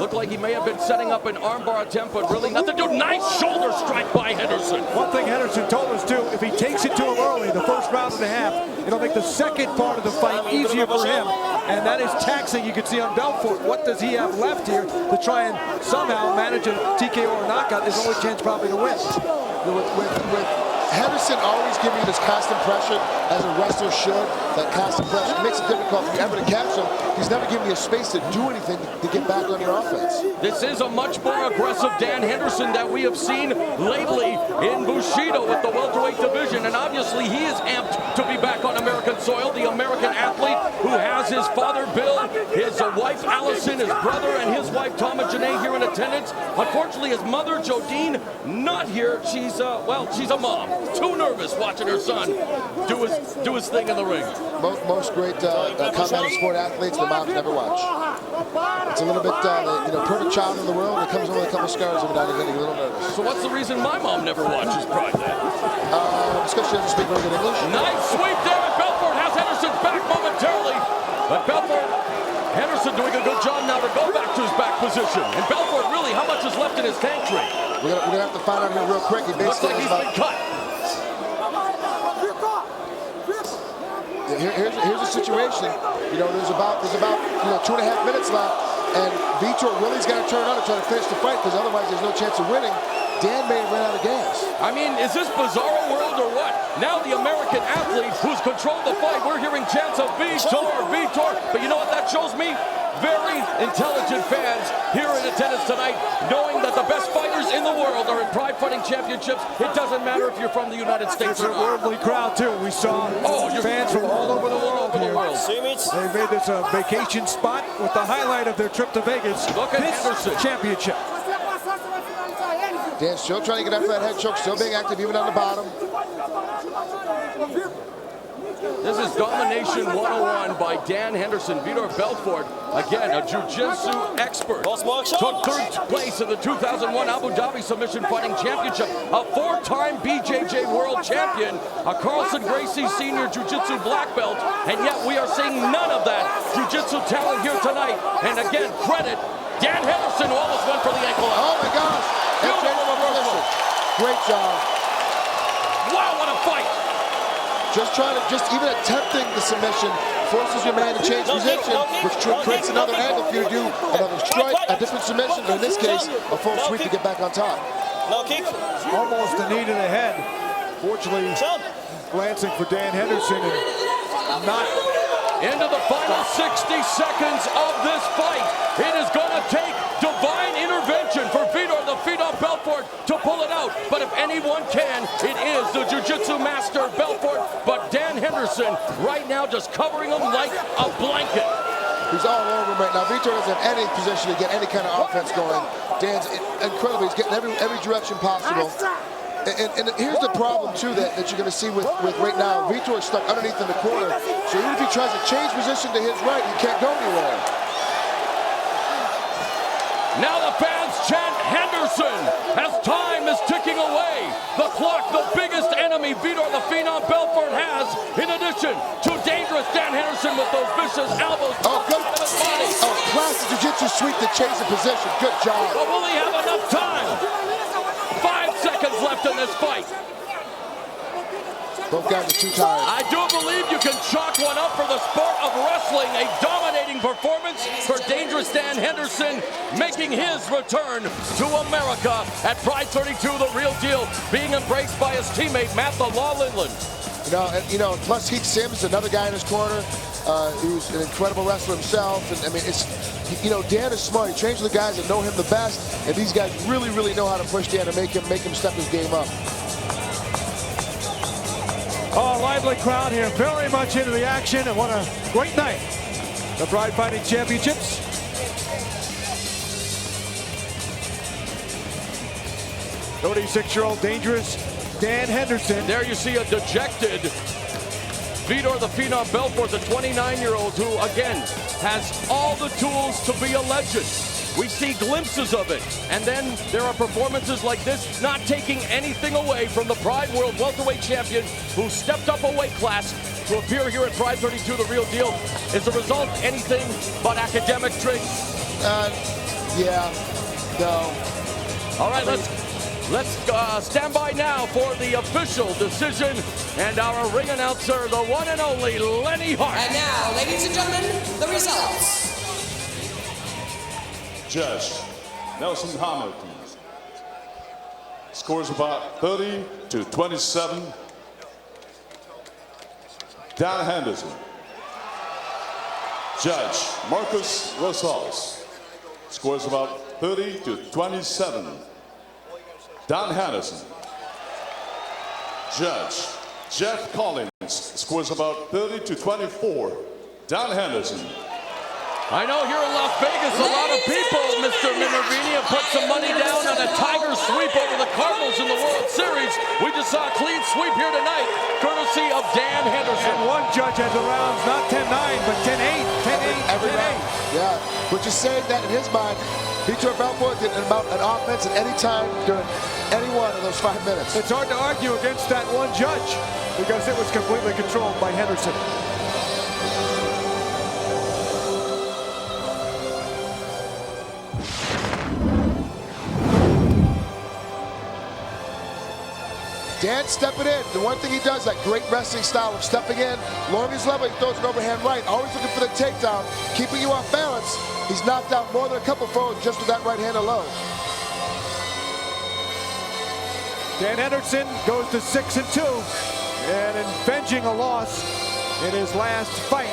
Looked like he may have been setting up an armbar attempt, but really nothing to do. Nice shoulder strike by Henderson. One thing Henderson told us, too, if he takes it to him early, the first round and a half, it'll make the second part of the fight easier for him. And that is taxing, you can see on Belfort. What does he have left here to try and somehow manage a TKO or knockout? His only chance probably to win. With Henderson always giving you this constant pressure, as a wrestler should. That constant pressure makes it difficult for you ever to catch him. He's never giving you a space to do anything to get back on your offense. This is a much more aggressive Dan Henderson that we have seen lately in Bushido with the welterweight division. And obviously he is amped to be back on American soil. The American athlete who has his father Bill, his wife Allison, his brother, and his wife wife, Tom and Janae, here in attendance. Unfortunately, his mother, Jodine, not here. She's, well, she's a mom. Too nervous watching her son do his thing in the ring. Most great combat sport athletes, the moms never watch. It's a little bit, perfect child in the world. It comes with a couple scars every now and then. Getting a little nervous. So what's the reason my mom never watches Pride then? It's because she doesn't speak very good English. Nice sweep there, and Belfort has Henderson back momentarily. But Belfort, Henderson doing a good job now to go back to his back position. And Belfort, really, how much is left in his tank tree? We're gonna have to find out here real quick. He Looks like basically he's been cut. Here's a situation. There's about 2.5 minutes left, and Vitor Willie's got to turn on and try to finish the fight, because otherwise there's no chance of winning. Dan may have run out of gas. I mean, is this bizarro world or what? Now the American athlete who's controlled the fight, we're hearing chants of Vitor. But you know what that shows me? Very intelligent fans here in attendance tonight, knowing that the best fighters in the world are in Pride Fighting Championships. It doesn't matter if you're from the United States It's or a not. worldly crowd, too. We saw fans from all over the world here. They made this a vacation spot with the highlight of their trip to Vegas. Look at this Henderson. championship. Dan still trying to get after that head choke, still being active even on the bottom. This is Domination 101 by Dan Henderson. Vitor Belfort, again, a jiu-jitsu expert. Took third place in the 2001 Abu Dhabi Submission Fighting Championship. A four-time BJJ World Champion. A Carlson Gracie Senior Jiu-Jitsu black belt. And yet we are seeing none of that jiu-jitsu talent here tonight. And again, credit Dan Henderson, who almost went for the ankle. Oh my gosh. Beautiful reversal. Great job. Wow, what a fight. Just even attempting the submission forces your man to change position, which creates another angle for you to do another strike, a different submission, or in this case, a full sweep to get back on top. No kick. Almost a knee to the head. Fortunately, glancing for Dan Henderson and not into the final 60 seconds of this fight. It is going to take divine intervention for Vitor Belfort to pull it out. But if anyone can, it is the jiu-jitsu master Belfort. But Dan Henderson right now just covering him like a blanket. He's all over him right now. Vitor doesn't have any position to get any kind of offense going. Dan's incredible. He's getting every direction possible. And here's the problem, too, that you're going to see with right now. Vitor's stuck underneath in the corner. So even if he tries to change position to his right, he can't go anywhere. Now the fans chant Henderson as time is ticking away. The clock, the biggest enemy Vitor the Phenom Belfort has, in addition to dangerous Dan Henderson with those vicious elbows. Oh, good. Oh, classic jiu-jitsu sweep to change the position. Good job. But will he have enough time? 5 seconds left in this fight. Both guys are too tired. I do believe you can chalk one up for the sport of wrestling. A dominating performance for dangerous Dan Henderson, making his return to America at Pride 32, the real deal, being embraced by his teammate, Matt the Law Lindland. Plus Heath Sims, another guy in his corner, who's an incredible wrestler himself. And I mean, Dan is smart. He trains with the guys that know him the best, and these guys really, really know how to push Dan and make him step his game up. Oh, lively crowd here, very much into the action, and what a great night. The Pride Fighting Championships. "36-year-old dangerous Dan Henderson." There you see a dejected Vitor the Phenom Belfort, the 29-year-old who, again, has all the tools to be a legend. We see glimpses of it, and then there are performances like this, not taking anything away from the Pride World Welterweight Champion who stepped up a weight class to appear here at Pride 32, the real deal. Is the result anything but academic tricks? Yeah, no. All right, let's stand by now for the official decision, and our ring announcer, the one and only Lenny Hart. And now, ladies and gentlemen, the results. Judge Nelson Hamilton scores about 30-27. Dan Henderson. Judge Marcus Rosales scores about 30-27. Dan Henderson. Judge Jeff Collins scores about 30-24. Dan Henderson. I know here in Las Vegas, a lot of people, Mr. sweep here tonight, courtesy of Dan Henderson. And one judge had the rounds not 10-9, but 10-8, 10-8, Every 10-8. round. Yeah, which is saying that in his mind, Vitor Belfort did an offense at any time during any one of those 5 minutes. It's hard to argue against that one judge because it was completely controlled by Henderson. Dan stepping in. The one thing he does, that great wrestling style of stepping in, lowering his level, he throws an overhand right, always looking for the takedown, keeping you off balance. He's knocked out more than a couple foes just with that right hand alone. Dan Henderson goes to 6-2 and avenging a loss in his last fight.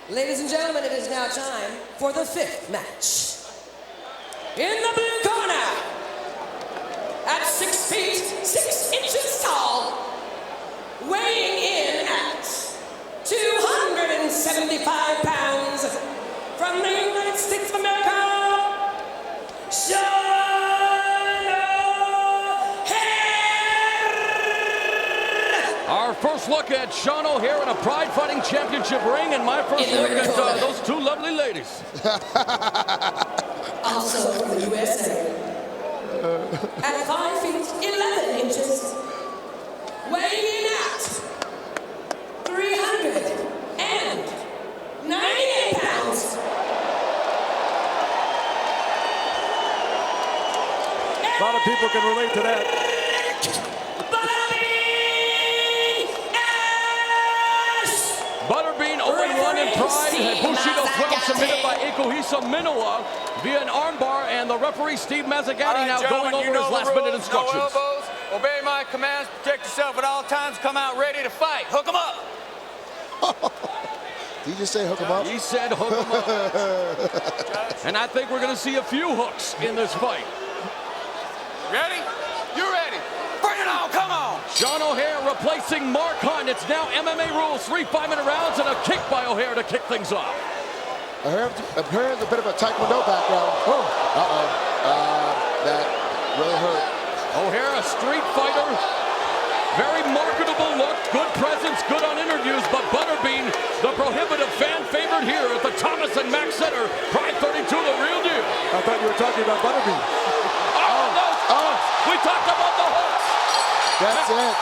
Ladies and gentlemen, it is now time for the 5th match. In the blue corner, at 6 feet, 6 inches tall, weighing in at 275 pounds, from the United States of America, Shogun! Our first look at Sean O'Hare in a Pride Fighting Championship ring, and my first look at those two lovely ladies. Also from the USA. At 5 feet 11 inches, weighing in at 398 pounds. A lot of people can relate to that. Butterbean 0-1 in Pride, and Bushido 12 submitted by Ikuhisa Minowa via an armbar, and the referee Steve Mazzagatti now going over his last-minute instructions. No elbows, obey my commands, protect yourself at all times, come out ready to fight. Hook them up. Did you just say hook him up? He said hook him up. And I think we're going to see a few hooks in this fight. Ready? You ready? Bring it on, come on. Sean O'Hare replacing Mark Hunt. It's now MMA rules, 3 5-minute rounds, and a kick by O'Hare to kick things off. O'Hare has a bit of a Taekwondo background. That really hurt. O'Hare, a street fighter. Very marketable look, good presence, good on interviews, but Butterbean, the prohibitive fan favorite here at the Thomas and Mack Center. Pride 32, the real deal. I thought you were talking about Butterbean. We talked about the hooks. That's it.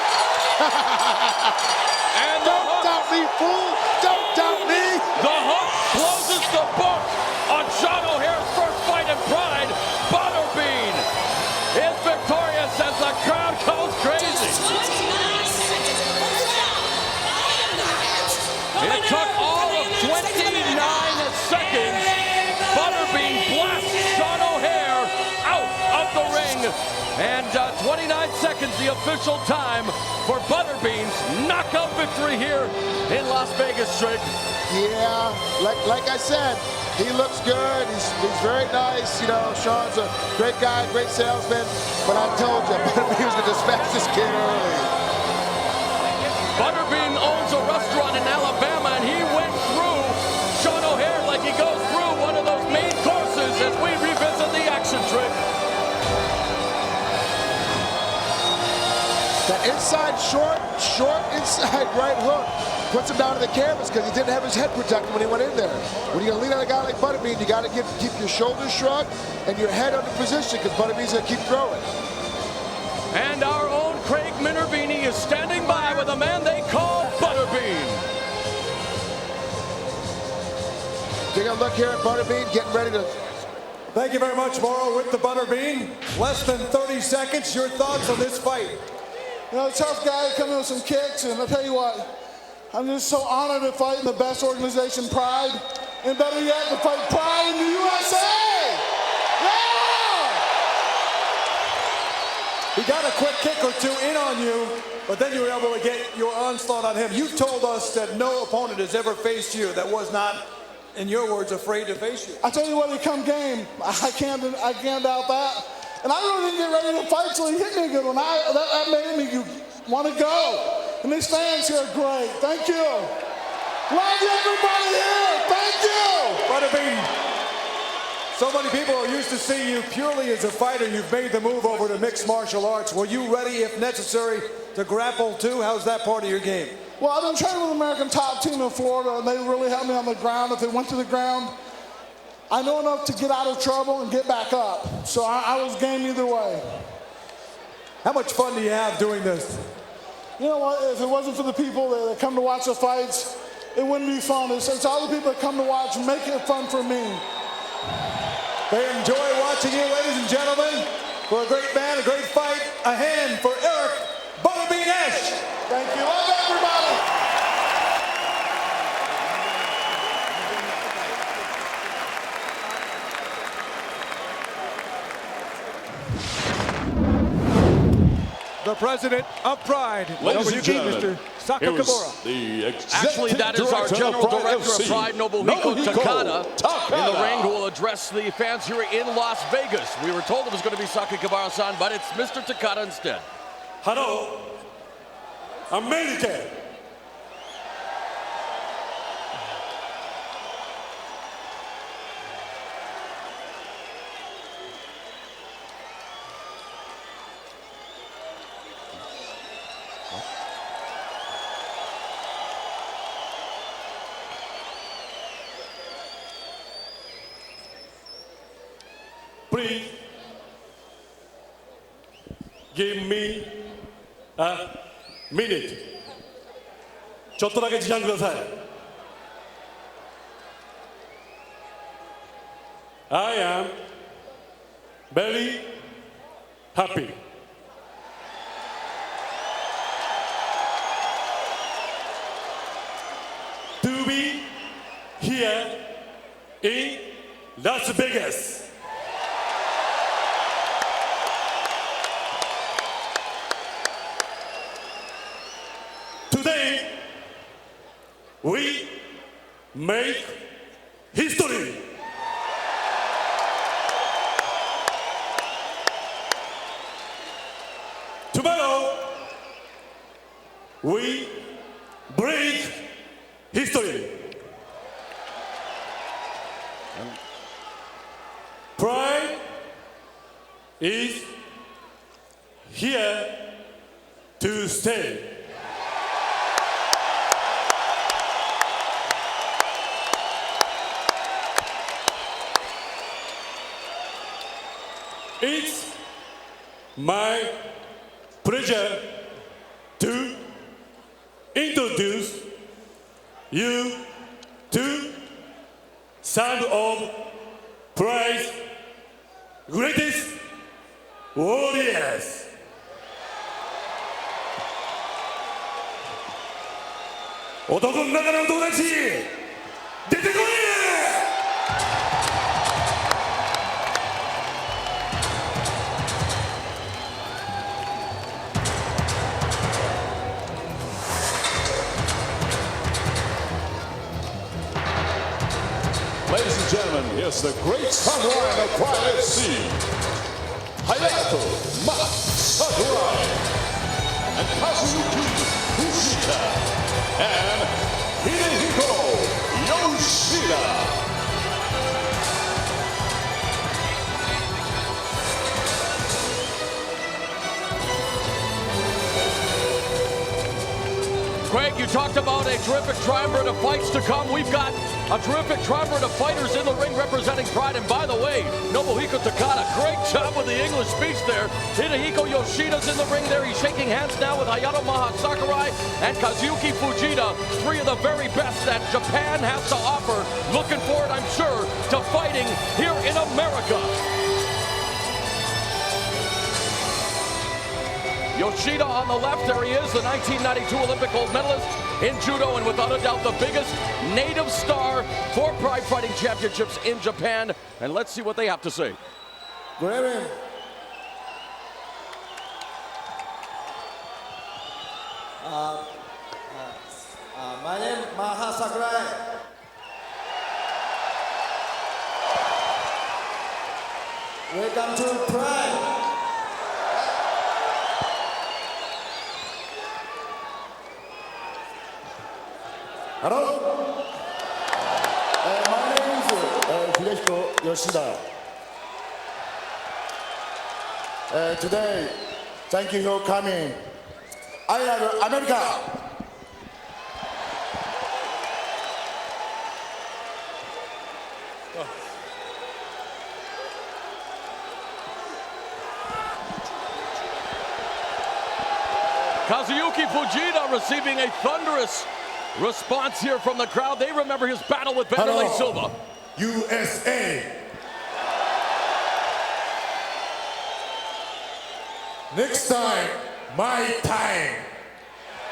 And don't doubt me, fool. Don't doubt me. The hook closes the book on Sean O'Hare's first fight in Pride. Butterbean is victorious as the crowd goes crazy. It took all of 29 seconds. Butterbean blasts Sean O'Hare out of the ring. And 29 seconds, the official time for Butterbean's knockout victory here in Las Vegas, Strick. Yeah, like I said, he looks good. He's very nice. You know, Sean's a great guy, great salesman. But I told you, Butterbean was going to dispatch this kid early. Butterbean owns a restaurant in Alabama, and he went through Sean O'Hare like he goes through one of those main courses as we revisit the action, Trick. That inside short inside right hook puts him down to the canvas because he didn't have his head protected when he went in there. When you're going to lean on a guy like Butterbean, you got to keep your shoulders shrugged and your head under position because Butterbean's going to keep throwing. And our own Craig Minervini is standing by with a man they call Butterbean. Taking a look here at Butterbean, getting ready to... Thank you very much, Mauro, with the Butterbean. Less than 30 seconds. Your thoughts on this fight? You know, tough guy coming in with some kicks, and I'll tell you what, I'm just so honored to fight in the best organization, Pride, and better yet, to fight Pride in the USA! Yeah! He got a quick kick or two in on you, but then you were able to get your onslaught on him. You've told us that no opponent has ever faced you that was not, in your words, afraid to face you. I tell you what, it come game. I can't doubt that. And I really didn't get ready to fight till he hit me a good one. That made me want to go. And these fans here are great. Thank you. Love everybody here. Thank you. But I mean, so many people are used to seeing you purely as a fighter. You've made the move over to mixed martial arts. Were you ready, if necessary, to grapple too? How's that part of your game? Well, I've been training with the American top team in Florida, and they really helped me on the ground. If they went to the ground, I know enough to get out of trouble and get back up. So I was game either way. How much fun do you have doing this? You know what? If it wasn't for the people that come to watch the fights, it wouldn't be fun. It's all the people that come to watch make it fun for me. They enjoy watching you, ladies and gentlemen. For a great man, a great fight, a hand for Eric Baroni. Thank you. Love everybody. The president of Pride, Ladies and gentlemen, Mr. Saka here's Kabura. the Actually, that is our general director of Pride, Nobuhiko Takada, in the ring, who will address the fans here in Las Vegas. We were told it was going to be Saka Kabura-san, but it's Mr. Takada instead. Hello, America. Please give me a minute. ちょっとだけ時間ください。I am very happy. To be here in Las Vegas. Today, we make history. Tomorrow, we break history. Pride is here to stay. It's my pleasure to introduce you to some of Pride's greatest warriors. Otokoの中の友達、出てこい！Ladies and gentlemen, here's the great samurai of PrideFC, Hayato Sakurai, and Kazuyuki Fujita, and Hidehiko Yoshida. Craig, you talked about a terrific triumvirate of fights to come. We've got a terrific triumvirate of fighters in the ring representing Pride. And by the way, Nobuhiko Takada, great job with the English speech there. Hidehiko Yoshida's in the ring there. He's shaking hands now with Hayato Sakurai and Kazuyuki Fujita, three of the very best that Japan has to offer. Looking forward, I'm sure, to fighting here in America. Yoshida on the left, there he is, the 1992 Olympic gold medalist in judo, and without a doubt the biggest native star for Pride Fighting Championships in Japan. And let's see what they have to say. Good evening. My name is Maha Sakurai. Welcome to Pride. Hello. My name is Hidehiko Yoshida. Today, thank you for coming. I love America. Kazuyuki Fujita receiving a thunderous response here from the crowd. They remember his battle with Vanderlei Silva. USA. Next time, my time.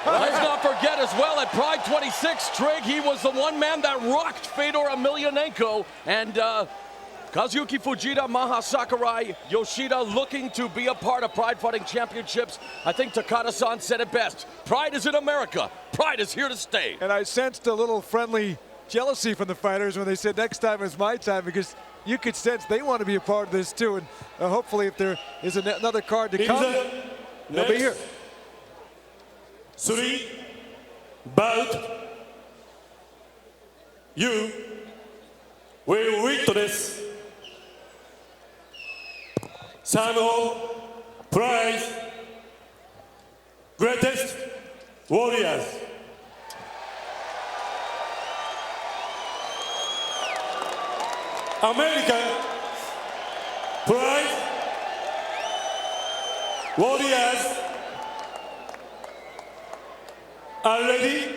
Let's not forget as well at Pride 26, Trig, he was the one man that rocked Fedor Emelianeko. And Kazuyuki Fujita, Maha Sakurai, Yoshida looking to be a part of Pride Fighting Championships. I think Takada-san said it best. Pride is in America. Pride is here to stay. And I sensed a little friendly jealousy from the fighters when they said next time is my time, because you could sense they want to be a part of this too. And hopefully if there is another card to come, they'll be here. 3 bout. You will witness some of Pride's greatest warriors. American Pride warriors are ready.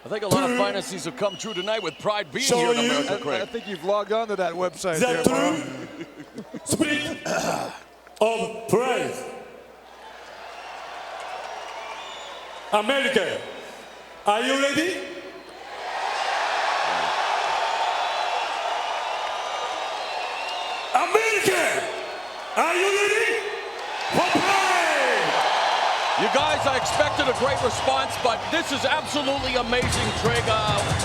I think a lot of fantasies have come true tonight with Pride being here in America, Craig. I think you've logged on to that website. The true spirit of Pride. America, are you ready? America, are you ready for Pride? You guys, I expected a great response, but this is absolutely amazing, Trig.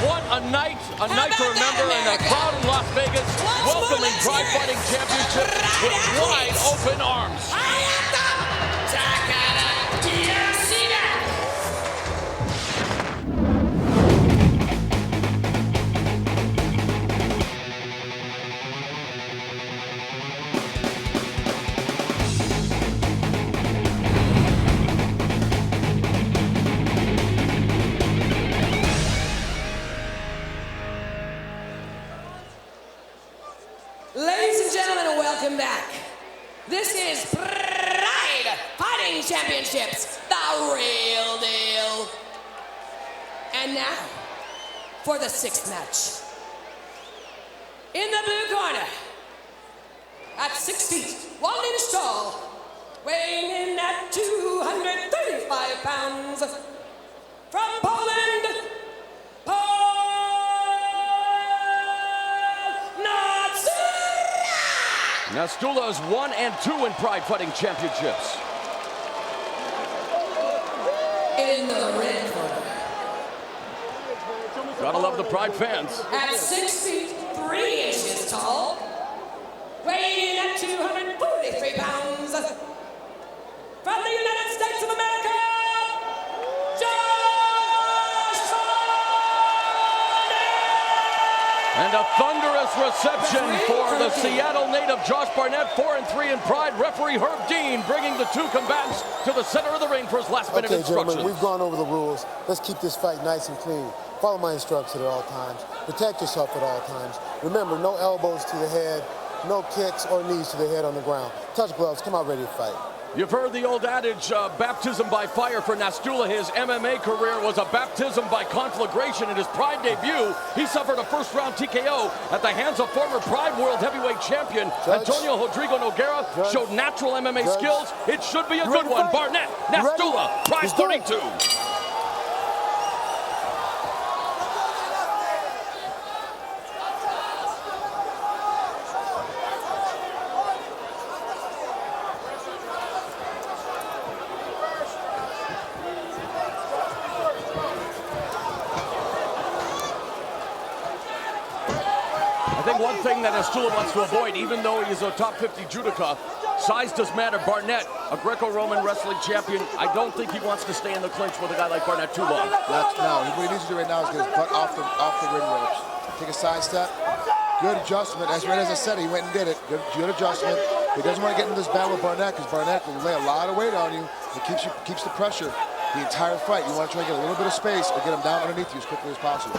What a night to remember, and a crowd in Las Vegas welcoming Pride Fighting Championship with wide open arms. Ladies and gentlemen, welcome back. This is Pride Fighting Championships, the real deal. And now, for the 6th match. In the blue corner, at 6 feet, 1 inch tall, weighing in at 235 pounds, from Poland, Nastula is 1 and 2 in Pride Fighting Championships. In the red corner, Gotta love the Pride fans. at 6 feet, 3 inches tall, weighing in at 243 pounds, from the United States of America, Josh Barnett! And a thunderous reception for the Seattle native Josh Barnett, 4 and 3 in Pride. Referee Herb Dean bringing the two combatants to the center of the ring for his last minute instructions. Gentlemen, we've gone over the rules. Let's keep this fight nice and clean. Follow my instructions at all times. Protect yourself at all times. Remember, no elbows to the head, no kicks or knees to the head on the ground. Touch gloves, come out ready to fight. You've heard the old adage, baptism by fire for Nastula. His MMA career was a baptism by conflagration. In his Pride debut, he suffered a first-round TKO at the hands of former Pride World Heavyweight Champion Antonio Rodrigo Nogueira. Showed natural MMA skills. It should be a good one. Barnett, Nastula, Pride 32. I think one thing that Nastula wants to avoid, even though he's a top 50 judoka, size does matter. Barnett, a Greco-Roman wrestling champion, I don't think he wants to stay in the clinch with a guy like Barnett too long. No, what he needs to do right now is get his butt off the ring ropes. Take a side step. Good adjustment. As I said, he went and did it. Good adjustment. He doesn't want to get into this battle with Barnett because Barnett will lay a lot of weight on you. It keeps the pressure the entire fight. You want to try and get a little bit of space or get him down underneath you as quickly as possible.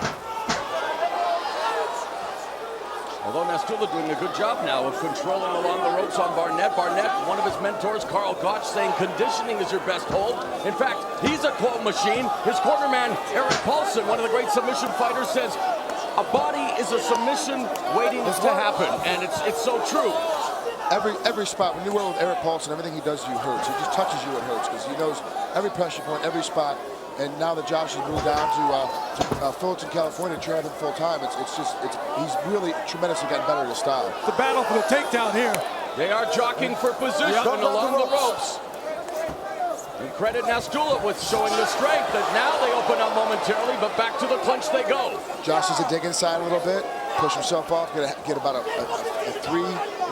Although Nastula doing a good job now of controlling along the ropes on Barnett. Barnett, one of his mentors, Carl Gotch, saying conditioning is your best hold. In fact, he's a quote machine. His cornerman, Eric Paulson, one of the great submission fighters, says, a body is a submission waiting to happen. And it's so true. Every spot, when you work with Eric Paulson, everything he does to you hurts. He just touches you, it hurts, because he knows every pressure point, every spot. And now that Josh has moved down to Fulton, California, to train with him full time, he's really tremendously gotten better at his style. The battle for the takedown here. They are jockeying for position along the ropes. And credit Nastula with showing the strength that now they open up momentarily, but back to the clinch they go. Josh has to dig inside a little bit, push himself off, get about a 3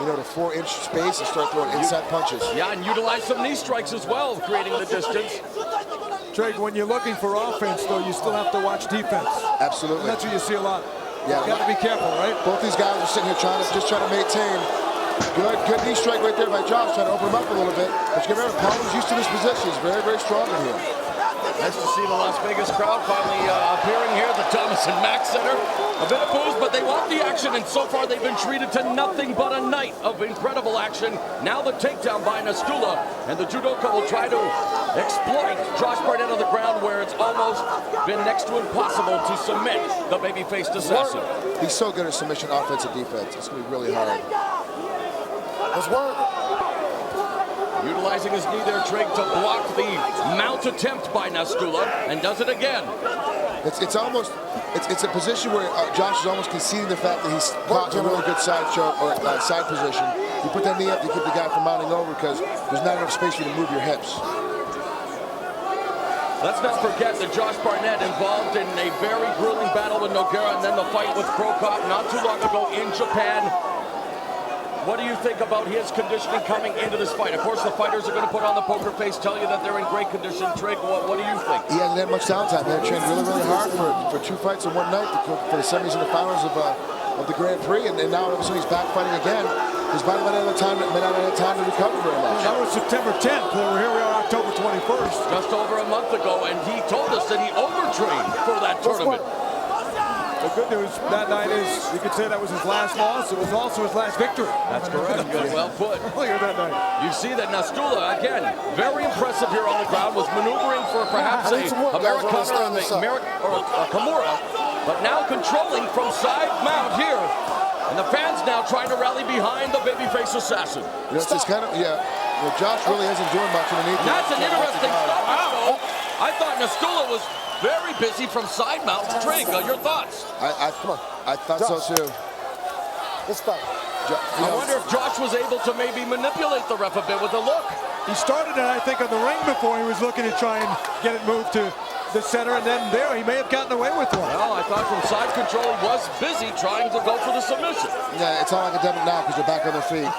to 4 inch space and start throwing inside punches. Yeah, and utilize some knee strikes as well, creating the distance. Trey, when you're looking for offense, though, you still have to watch defense. Absolutely. And that's what you see a lot. Yeah, you got to be careful, right? Both these guys are sitting here trying to maintain. Good knee strike right there by Josh, trying to open him up a little bit. But you remember, Coleman's used to this position. He's very, very strong in here. Nice to see the Las Vegas crowd finally appearing here at the Thomas and Mack Center. A bit of booze, but they want the action, and so far they've been treated to nothing but a night of incredible action. Now the takedown by Nastula, and the judoka will try to exploit Josh Barnett on the ground where it's almost been next to impossible to submit the baby-faced assassin. He's so good at submission, offensive, defense. It's going to be really hard. Let's work. Utilizing his knee there, Trigg, to block the mount attempt by Nastula, and does it again. It's a position where Josh is almost conceding the fact that he's caught in a really good side position. You put that knee up to keep the guy from mounting over because there's not enough space for you to move your hips. Let's not forget that Josh Barnett involved in a very grueling battle with Nogueira and then the fight with Krokop not too long ago in Japan. What do you think about his conditioning coming into this fight? Of course, the fighters are going to put on the poker face, tell you that they're in great condition. Trigg, what do you think? He hasn't had much downtime. They trained really, really hard for 2 fights in one night for the semis and the finals of the Grand Prix, and now all of a sudden he's back fighting again. His body might not have had time to recover very much. That was September 10th. Here we are, October 21st. Just over a month ago, and he told us that he overtrained for that tournament. The good news that night is you could say that was his last loss. It was also his last victory. That's correct. Well put. Earlier that night. You see that Nastula, again, very impressive here on the ground, was maneuvering for perhaps a Americana or a Kimura, but now controlling from side mount here. And the fans now trying to rally behind the babyface assassin. It's kind of, Josh really isn't doing much underneath. That's an interesting stoppage, though. I thought Nastula was very busy from side mount. Trigg, your thoughts? I thought so too. Let's stop. I wonder if Josh was able to maybe manipulate the ref a bit with a look. He started it, I think, on the ring before he was looking to try and get it moved to the center, and then there he may have gotten away with one. Well, I thought from side control he was busy trying to go for the submission. Yeah, it's all academic now because they're back on their feet.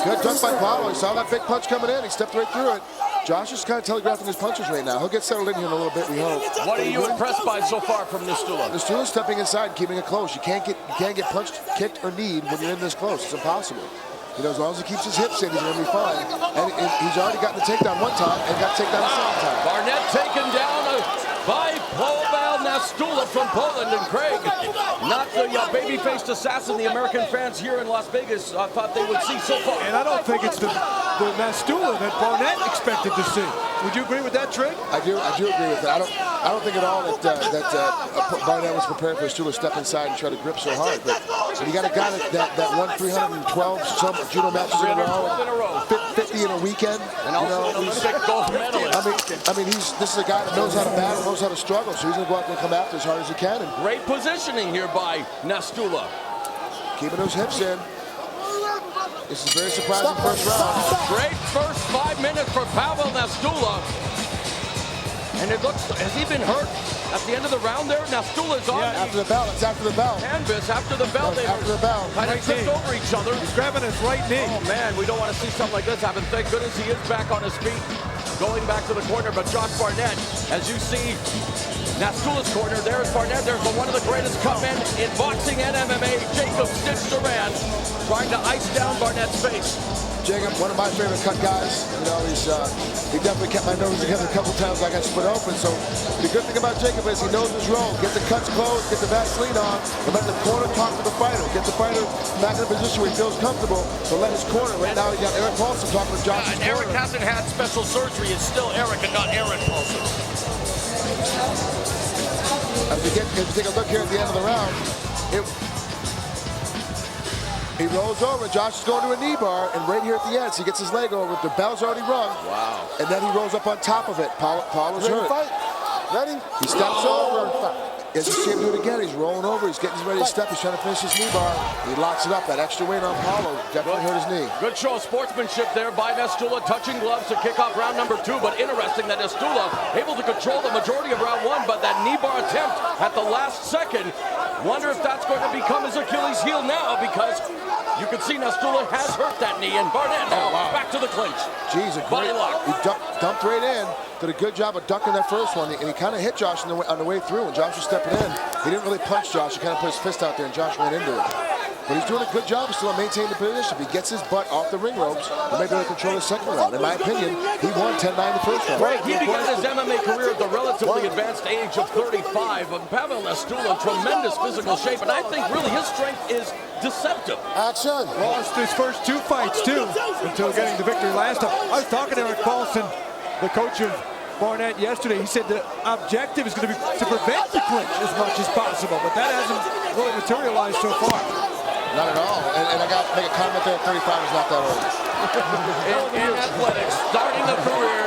Good dunk by Paulo. He saw that big punch coming in. He stepped right through it. Josh is kind of telegraphing his punches right now. He'll get settled in here in a little bit, we hope. What are you impressed by so far from Nastula? Nastula's stepping inside and keeping it close. You can't get punched, kicked, or kneed when you're in this close. It's impossible. As long as he keeps his hips in, he's going to be fine. And he's already gotten the takedown one time and got taken down a second time. Barnett taken down by Paweł Nastula from Poland, and Craig, not the baby-faced assassin the American fans here in Las Vegas thought they would see so far. And I don't think it's the Nastula that Barnett expected to see. Would you agree with that, Trigg? I do agree with that. I don't think at all that Barnett was prepared for Nastula to step inside and try to grip so hard. But you got a guy that won 312 some judo matches in a row, 50 in a weekend. And also an Olympic gold medalist. I mean, this is a guy that knows how to battle, knows how to struggle, so he's going to go out there and come after as hard as he can. And great positioning here by Nastula. Keeping those hips in. This is very surprising first round. Great first 5 minutes for Paweł Nastula. And it looks, has he been hurt? at the end of the round there, Nastula's on. Yeah, after the bell. It's after the bell. Canvas after the bell. They After the bell. kind of tripped over each other. He's grabbing his right knee. Oh man, we don't want to see something like this happen. Thank goodness he is back on his feet, going back to the corner. But Josh Barnett, as you see, Nastula's corner, there's Barnett. There's one of the greatest cut men in boxing and MMA, Jacob Stitch Duran, trying to ice down Barnett's face. Jacob, one of my favorite cut guys. You know, he definitely kept my nose together a couple times. I got split open. So the good thing about Jacob is he knows his role. Get the cuts closed, get the Vaseline on, and let the corner talk to the fighter. Get the fighter back in a position where he feels comfortable. So let his corner. Right now, he got Eric Paulson talking to Josh's corner. Eric hasn't had special surgery. It's still Eric and not Aaron Paulson. As we take a look here at the end of the round, he rolls over. Josh is going to a knee bar, and right here at the end, so he gets his leg over. The bell's already rung. Wow. And then he rolls up on top of it. Paulo's hurt. Fight. Ready? He steps over. As you see him do it again, he's rolling over. He's getting ready to step. He's trying to finish his knee bar. He locks it up. That extra weight on Paulo definitely hurt his knee. Good show of sportsmanship there by Nastula, touching gloves to kick off round number 2. But interesting that Nastula able to control the majority of round 1, but that knee bar attempt at the last second. Wonder if that's going to become his Achilles heel now, because you can see Nastula has hurt that knee, and Barnett now back to the clinch. Jeez, body lock. He dumped right in. Did a good job of ducking that first one, and he kind of hit Josh on the way through. When Josh was stepping in, he didn't really punch Josh. He kind of put his fist out there, and Josh went into it. But he's doing a good job still of maintaining the position. If he gets his butt off the ring ropes, he may be able to control the second round. In my opinion, he won 10-9 the first round. Right, he began his MMA career at the relatively advanced age of 35. Pavel Nastula, tremendous physical shape, and I think really his strength is deceptive. Action. Lost his first 2 fights, too, until getting the victory last time. I was talking to Eric Paulson, the coach of Barnett, yesterday. He said the objective is going to be to prevent the clinch as much as possible, but that hasn't really materialized so far. Not at all. And I got to make a comment there, 35 is not that old. in athletics, starting a career.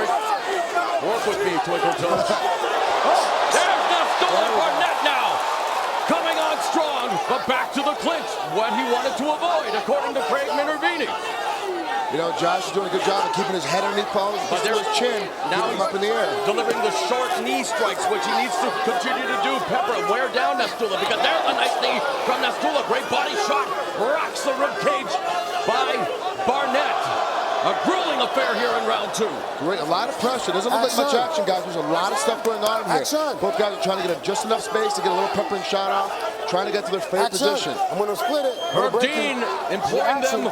Work with me, Twinkle Toes. There's Nastula Barnett now. Coming on strong, but back to the clinch. What he wanted to avoid, according to Craig Minervini. You know, Josh is doing a good job of keeping his head underneath Paulo's, but there's his chin, now he's up in the air. Delivering the short knee strikes, which he needs to continue to do. Pepper, wear down Nastula, because there's a nice knee from Nastula. Great body shot, rocks the ribcage by Barnett. A grueling affair here in round 2. Great, a lot of pressure. Doesn't look like much action, guys. There's a lot of stuff going on here. Both guys are trying to get just enough space to get a little peppering shot off, trying to get to their favorite position. I'm going to split it. Herb Dean imploring them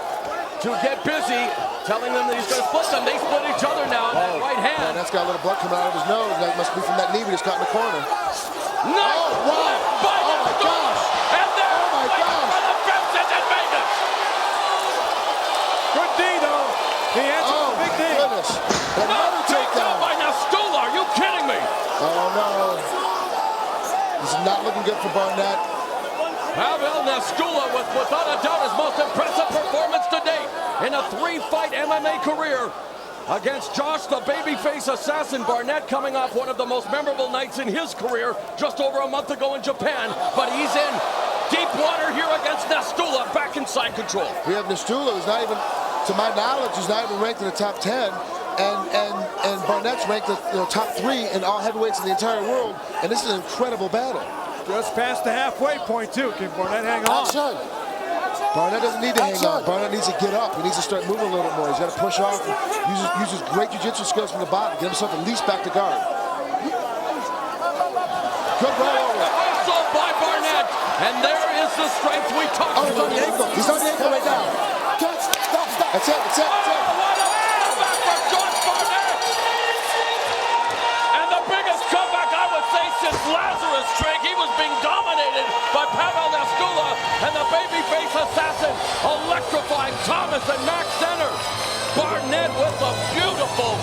to get busy, telling them that he's going to split them. They split each other now on that right hand. And that's got a little blood coming out of his nose. That must be from that knee we just got in the corner. Nice one by Oh my gosh! And there, Oh my gosh! for the fences in Vegas. Good D, though. He answered the big D. Goodness. Another takedown by Nastula. Are you kidding me? Oh no. This is not looking good for Barnett. Pavel Nastula with, without a doubt, his most impressive performance to date in a 3-fight MMA career against Josh, the babyface assassin. Barnett coming off one of the most memorable nights in his career just over a month ago in Japan, but he's in deep water here against Nastula, back in side control. We have Nastula, who's not even, to my knowledge, he's not even ranked in the top 10. And Barnett's ranked in the top 3 in all heavyweights in the entire world. And this is an incredible battle. Just past the halfway point, too. Can Barnett hang on? Barnett doesn't need to hang on. Barnett needs to get up. He needs to start moving a little bit more. He's got to push off and use his great jiu-jitsu skills from the bottom. Get himself at least back to guard. Good rollover. Also by Barnett. And there is the strength we talked about. He's on the ankle. He's on the ankle right now. Stop. That's it. That's it. What a comeback for Josh Barnett. And the biggest comeback, I would say, since Lazarus Drake. He was being dominated by Pavel Nastula and the babyface assassin electrifying Thomas and Max Center. Barnett with a beautiful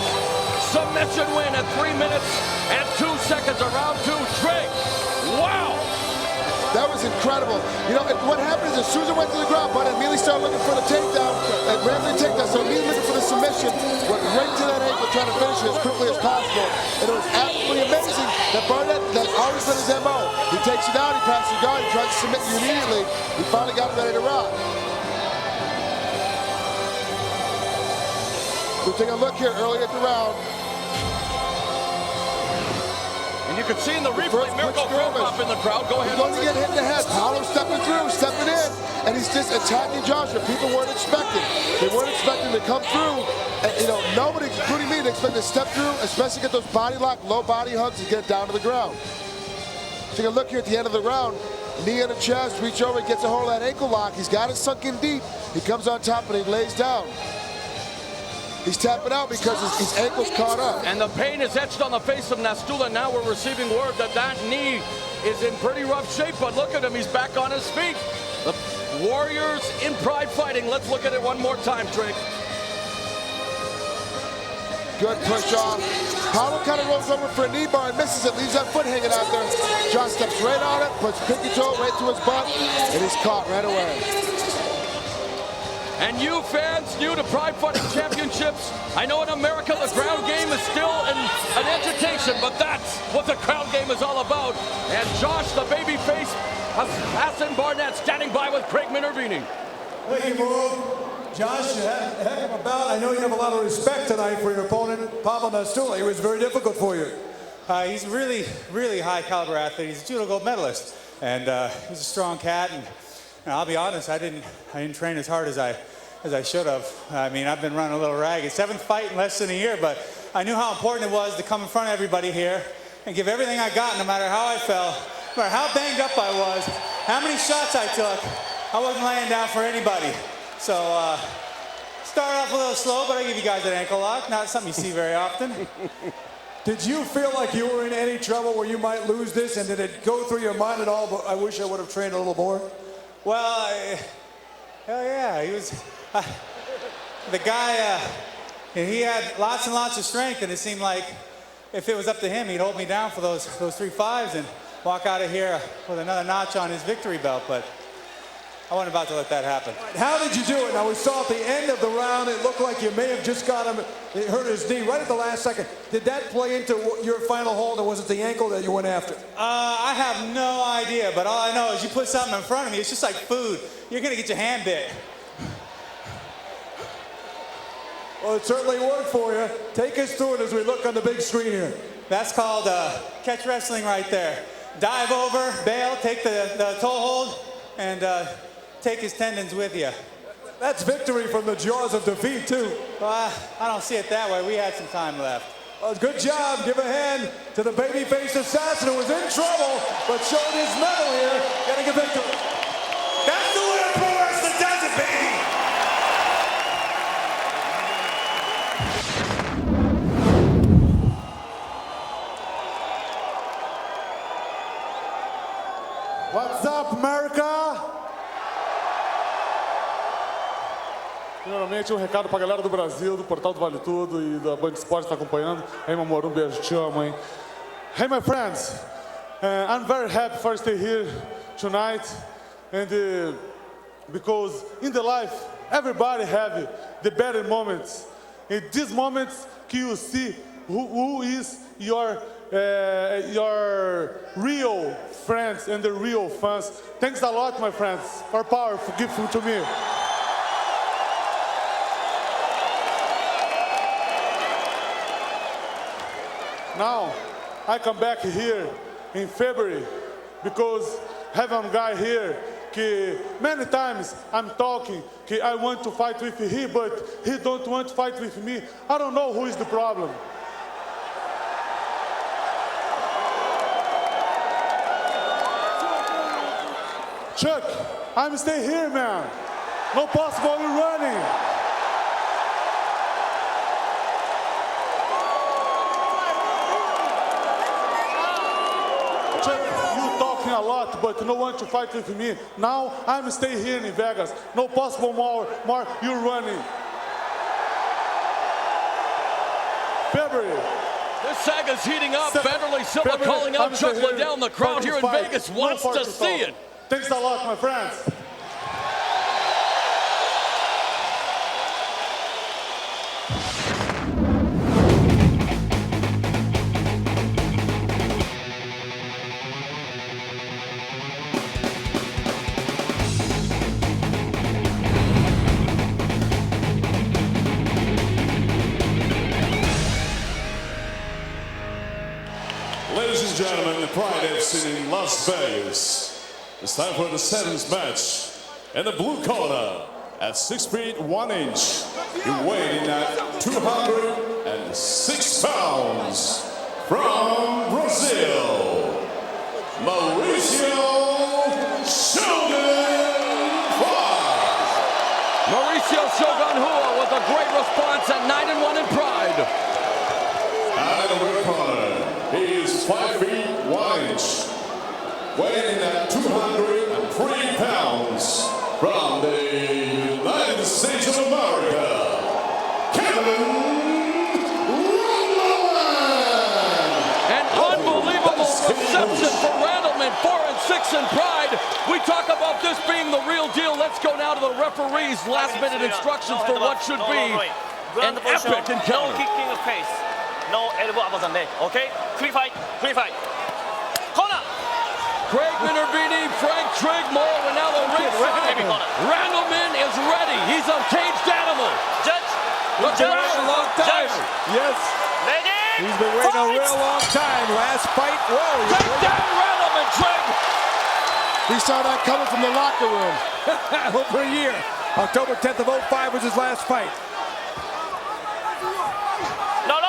submission win at 3 minutes and 2 seconds of round 2. Drake, wow. That was incredible. You know, what happened is as soon as it went to the ground, Barnett immediately started looking for the takedown, and ran the takedown, so immediately looking for the submission, went right to that ankle, trying to finish it as quickly as possible. And it was absolutely amazing that Barnett, that's always been his MO. He takes you down, he passes your guard, he tries to submit you immediately. He finally got ready to rock. We'll take a look here early at the round. And you could see in the replay, Mirko broke up in the crowd. Go ahead. He's going to get hit in the head. Paulo stepping through, stepping in, and he's just attacking Joshua. People weren't expecting. They weren't expecting to come through. And, you know, nobody, including me, expected to step through, especially get those body lock, low body hugs, and get down to the ground. Take a look here at the end of the round. Knee in the chest, reach over, gets a hold of that ankle lock. He's got it sunk in deep. He comes on top and he lays down. He's tapping out because his ankle's caught up. And the pain is etched on the face of Nastula. Now we're receiving word that that knee is in pretty rough shape, but look at him, he's back on his feet. The Warriors in Pride fighting. Let's look at it one more time, Drake. Good push off. Paulo kind of rolls over for a knee bar and misses it, leaves that foot hanging out there. Josh steps right on it, puts pinky toe right to his butt, and he's caught right away. And you fans new to Pride Fighting Championships, I know in America the ground game is still an education, but that's what the ground game is all about. And Josh, the babyface, Hassan Barnett standing by with Craig Minervini. Thank you, Mo. Josh, heck of a bout. I know you have a lot of respect tonight for your opponent, Pablo Nastula. It was very difficult for you. He's really, really high caliber athlete. He's a judo gold medalist, and he's a strong cat. And I'll be honest, I didn't train as hard as I should have. I mean, I've been running a little ragged. 7th fight in less than a year, but I knew how important it was to come in front of everybody here and give everything I got, no matter how I felt, no matter how banged up I was, how many shots I took. I wasn't laying down for anybody. So, start off a little slow, but I give you guys an ankle lock. Not something you see very often. Did you feel like you were in any trouble where you might lose this, and did it go through your mind at all, but I wish I would have trained a little more? Well, hell yeah, he was, the guy, he had lots and lots of strength, and it seemed like if it was up to him, he'd hold me down for those 3 5s and walk out of here with another notch on his victory belt, but I wasn't about to let that happen. How did you do it? Now, we saw at the end of the round, it looked like you may have just got him, it hurt his knee right at the last second. Did that play into your final hold, or was it the ankle that you went after? I have no idea, but all I know is you put something in front of me, it's just like food. You're gonna get your hand bit. Well, it certainly worked for you. Take us through it as we look on the big screen here. That's called catch wrestling right there. Dive over, bail, take the toe hold, and take his tendons with you. That's victory from the jaws of defeat, too. Well, I don't see it that way. We had some time left. Well, good job. Give a hand to the babyface assassin who was in trouble, but showed his mettle here, getting a victory. That's the way a pro wrestler does it, baby! What's up, America? Primeiramente, um recado pra galera do Brasil, do Portal do Vale Tudo e da Band Esporte que tá acompanhando. Hey, Mamoru, beijo, te amo, hein? Hey, my friends, I'm very happy for stay here tonight, and because in the life, everybody have the better moments. In these moments, you see who is your real friends and the real fans. Thanks a lot, my friends, for power, for giving to me. Now, I come back here in February because have a guy here que many times I'm talking que I want to fight with him, but he don't want to fight with me. I don't know who is the problem. Chuck, I'm stay here, man. No possible you running. You talking a lot, but no one to fight with me. Now I'm stay here in Vegas. No possible more you running. February. This saga's heating up. Federley Silva calling out Chuck Liddell. The crowd here in Vegas wants to see it. Thanks a lot, my friends. Ladies and and gentlemen, the PrideFC in Las Vegas. It's time for the 7th match. In the blue corner, at 6 feet 1 inch, he weighed in at 206 pounds. From Brazil, Mauricio Shogun. Mauricio Shogun with a great response at 9-1 in Pride. And in the blue corner, he is 5 feet 1 inch, weighing in at 203 pounds. From the United States of America, Randleman. An unbelievable reception for Randleman, 4 and 6 in Pride. We talk about this being the real deal. Let's go now to the referee's last-minute instructions for what should be an epic encounter. No kicking of face, no elbow above the neck. Okay, clean fight, clean fight. Corner. Craig Minervini, Frank Trigmore, and now the ringside. Randleman is ready. He's a caged animal. Judge. Look around a long time. Yes. Ready. He's been waiting a real long time. Last fight. Whoa. Take down Randleman, Trig. We saw that coming from the locker room. Over a year. October 10th of 05 was his last fight. No.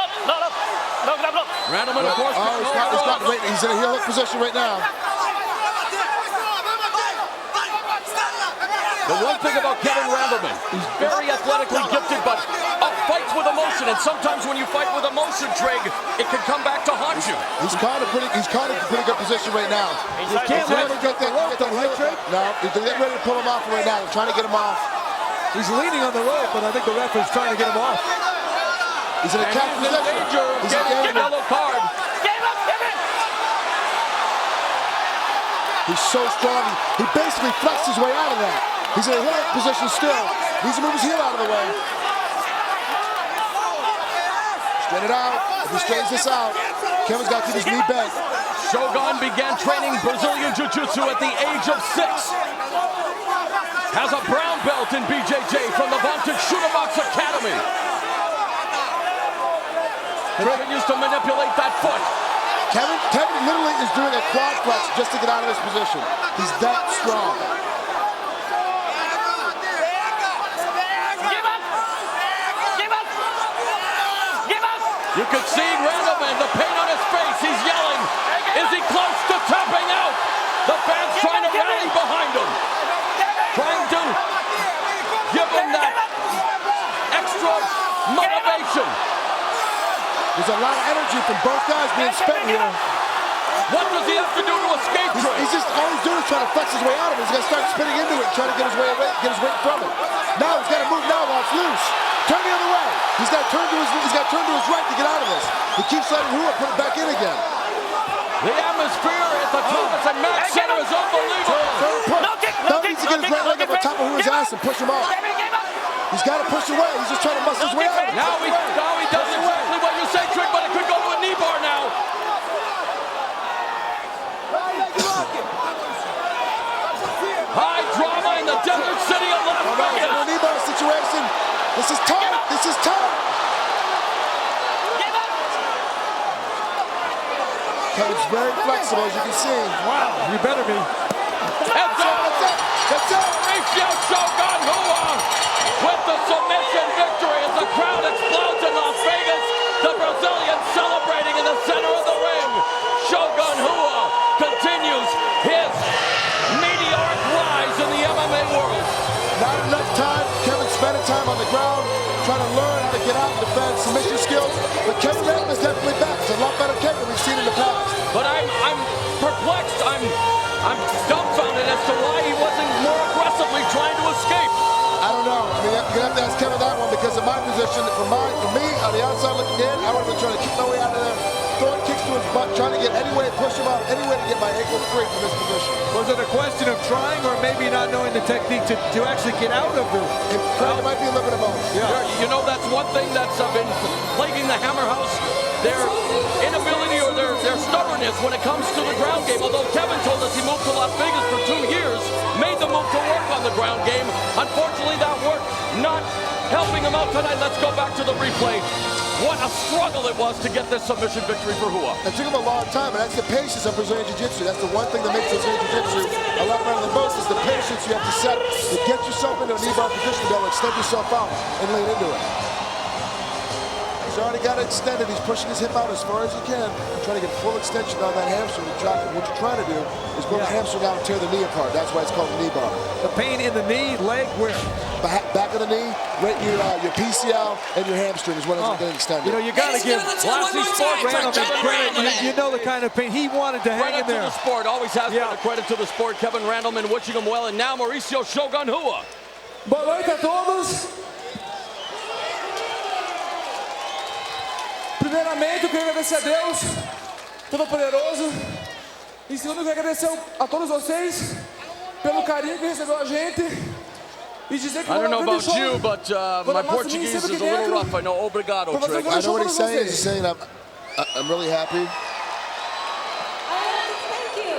Randleman, of course. He's in a heel hook position right now. The one thing about Kevin Randleman, he's very athletically gifted, but fights with emotion. And sometimes when you fight with emotion, Trig, it can come back to haunt you. He's caught a pretty good position right now. You can't let him get that rope, right, Trig? No, they're getting ready to pull him off right now. They're trying to get him off. He's leaning on the rope, but I think the ref is trying to get him off. He's in a catch position. He's in danger. Yellow card. He's so strong. He basically flexed his way out of that. He's in a heel position still. Needs to move his heel out of the way. Straighten it out. If he straightens this out, Kevin's got to keep his knee bent. Shogun began training Brazilian Jiu-Jitsu at the age of 6. Has a brown belt in BJJ from the vaunted Shooterbox Academy. Continues to manipulate that foot. Kevin literally is doing a quad flex just to get out of this position. He's that strong. You can see Randleman, the pain on his face. He's yelling. Is he close to tapping out? The fans trying to rally behind him. Trying to give him that extra motivation. There's a lot of energy from both guys being spent here. What does he have to do to escape? He's just all he's doing is trying to flex his way out of it. He's got to start spinning into it, trying to get his weight from it. Now he's got to move now while it's loose. Turn the other way. He's got to turn to his right to get out of this. He keeps letting Hua put it back in again. The atmosphere at the Thomas and Max Center is unbelievable. Now he needs to get his right leg up on top of Hua's ass and push him off. He's got to push away. He's just trying to muscle his way out of it. Now he does exactly what you say, Trick, but it could go to a knee bar now. High drama in the desert city of Las Vegas. A knee bar situation. This is tight. This is tight. Kevin's very flexible, as you can see. Wow, you better be. That's it. Mauricio Shogun with the submission victory as the crowd explodes in Las Vegas. The Brazilian celebrating in the center of the ring. Shogun continues his meteoric rise in the MMA world. Not enough time. Kevin spending time on the ground, trying to learn how to get out and defend submission skills. But Kevin Randleman is definitely back. It's a lot better Kevin we've seen in the past. But I'm perplexed. I'm dumbfounded as to why he wasn't more aggressively trying to escape. I don't know. I mean, you're gonna have to ask Kevin that one because in my position, for me, on the outside looking in, I would have been trying to keep my way out of there, throwing kicks to his butt, trying to get any way to push him out, any way to get my ankle free from this position. Was it a question of trying or maybe not knowing the technique to actually get out of it? It might be a little bit of both. Yeah. You know, that's one thing that's been plaguing the Hammer House. Their inability or their stubbornness when it comes to the ground game. Although Kevin told us he moved to Las Vegas for 2 years, made the move to work on the ground game. Unfortunately, that work not helping him out tonight. Let's go back to the replay. What a struggle it was to get this submission victory for Hua. It took him a long time, and that's the patience of Brazilian Jiu-Jitsu. That's the one thing that makes Brazilian Jiu-Jitsu a lot better than most, is the patience you have to set to get yourself into a knee bar position to be able to extend yourself out and lean into it. He's already got it extended. He's pushing his hip out as far as he can, trying to get full extension on that hamstring. What you're trying to do is go the hamstring out and tear the knee apart. That's why it's called a knee bar. The pain in the knee, leg, where? Back of the knee, right your PCL and your hamstring is what it's getting extended. You know, you got to give Lassie Sport Randleman credit. You know the kind of pain he wanted to hang in there. Credit to the sport. Always has been a credit to the sport. Kevin Randleman wishing him well. And now Mauricio Shogun Hua. Boa noite a todos. Primeiramente, eu quero agradecer a Deus, Todo-Poderoso. E segundo, eu quero agradecer a todos vocês pelo carinho que recebeu a gente. E dizer que I don't know about you, but my Portuguese is a little rough. I know obrigado, Trick. I know what he's saying. He's saying, I'm really happy. Thank you.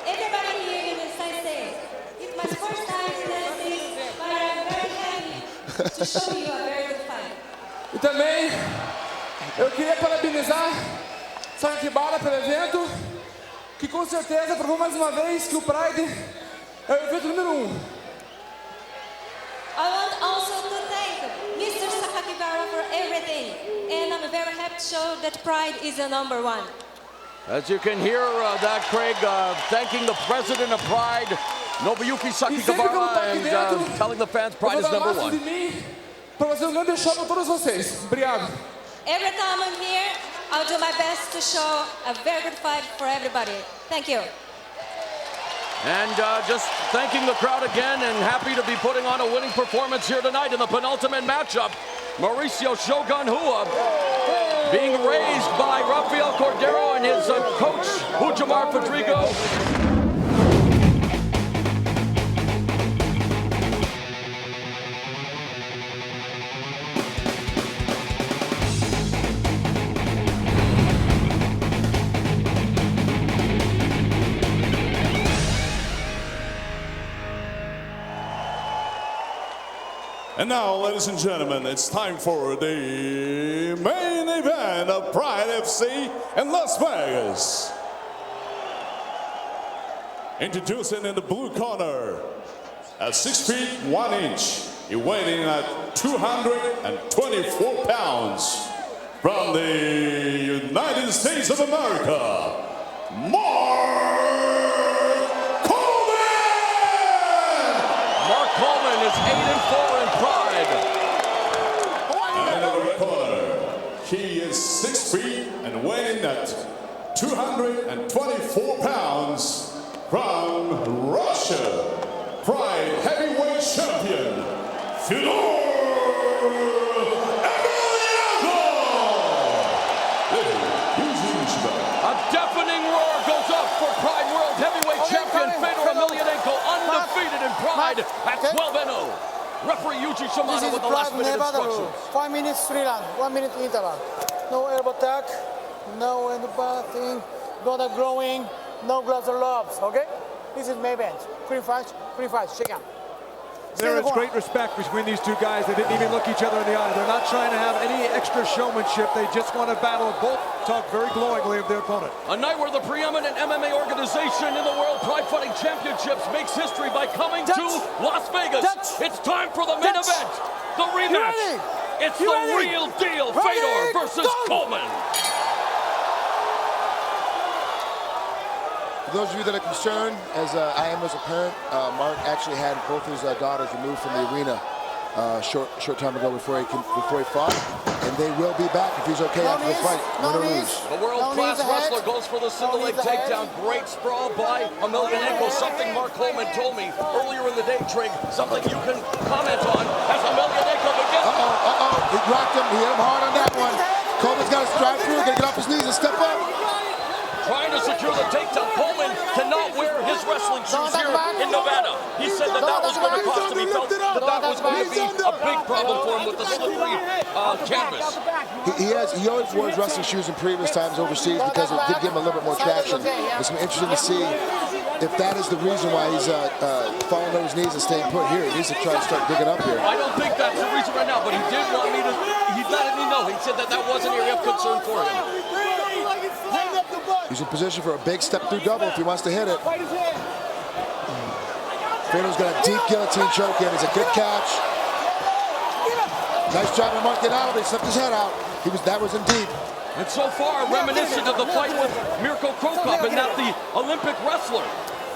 Everybody here in the United States. It's my first time dancing, but I'm very happy to show you a very good fight. E também eu queria parabenizar Sakibara pelo evento, que com certeza provou mais uma vez que o Pride é o evento número 1. I want also to thank Mr. Sakakibara for everything, and I'm very happy to show that Pride is the number 1. As you can hear that, Craig, thanking the president of Pride, Nobuyuki Sakakibara, and telling the fans Pride is number 1. Para fazer grande show para todos vocês. Obrigado. Every time I'm here, I'll do my best to show a very good fight for everybody. Thank you. And just thanking the crowd again, and happy to be putting on a winning performance here tonight in the penultimate matchup. Mauricio Shogun Hua being raised by Rafael Cordero and his coach, Hujamar Fedrigo. And now, ladies and gentlemen, it's time for the main event of PrideFC in Las Vegas. Introducing in the blue corner, at 6 feet 1 inch, he weighing at 224 pounds, from the United States of America, Coleman is 8-4 in Pride. And in the red corner, he is 6 feet and weighing at 224 pounds, from Russia, Pride heavyweight champion, Fedor Emelianeko. A deafening roar goes up for Pride World Heavyweight Champion Fedor Emelianeko, undefeated in Pride at 12-0. Referee Yuji Shimano with the last minute instructions. 5 minutes free run, 1 minute interval. No elbow attack, no elbow thing, not growing, no gloves or lobs, okay? This is main event. Free fight, shake out. There is great respect between these two guys. They didn't even look each other in the eye. They're not trying to have any extra showmanship. They just want to battle. Both talk very glowingly of their opponent. A night where the preeminent MMA organization in the World Pride Fighting Championships makes history by coming to Las Vegas. It's time for the main event, the rematch. It's the real deal, Fedor versus Coleman. For those of you that are concerned, as I am as a parent, Mark actually had both his daughters removed from the arena short time ago before he fought, and they will be back if he's okay after the fight, win or lose. The world-class wrestler goes for the single leg takedown. Great sprawl by Emelianeko, something Mark Coleman told me earlier in the day, Trig, something you can comment on as Emelianeko begins. He rocked him, he hit him hard on that one. Coleman's got to stride through, got to get off his knees and step up. Trying to secure the takedown. Coleman cannot wear his wrestling shoes here in Nevada. He said that was going to cost him. He felt that was going to be a big problem for him with the slippery canvas. He always wore his wrestling shoes in previous times overseas because it did give him a little bit more traction. It's going to be interesting to see if that is the reason why he's falling on his knees and staying put here. He needs to try to start digging up here. I don't think that's the reason right now, but he did want me to. He let me know well. He said that that was an area of concern for him. He's in position for a big step-through double if he wants to hit it. Fedor's got a deep guillotine choke in. It's a good catch. Nice job of Mark getting out of it. He slipped his head out. That was in deep. And so far, reminiscent of the fight with Mirko Krokop, and that the Olympic wrestler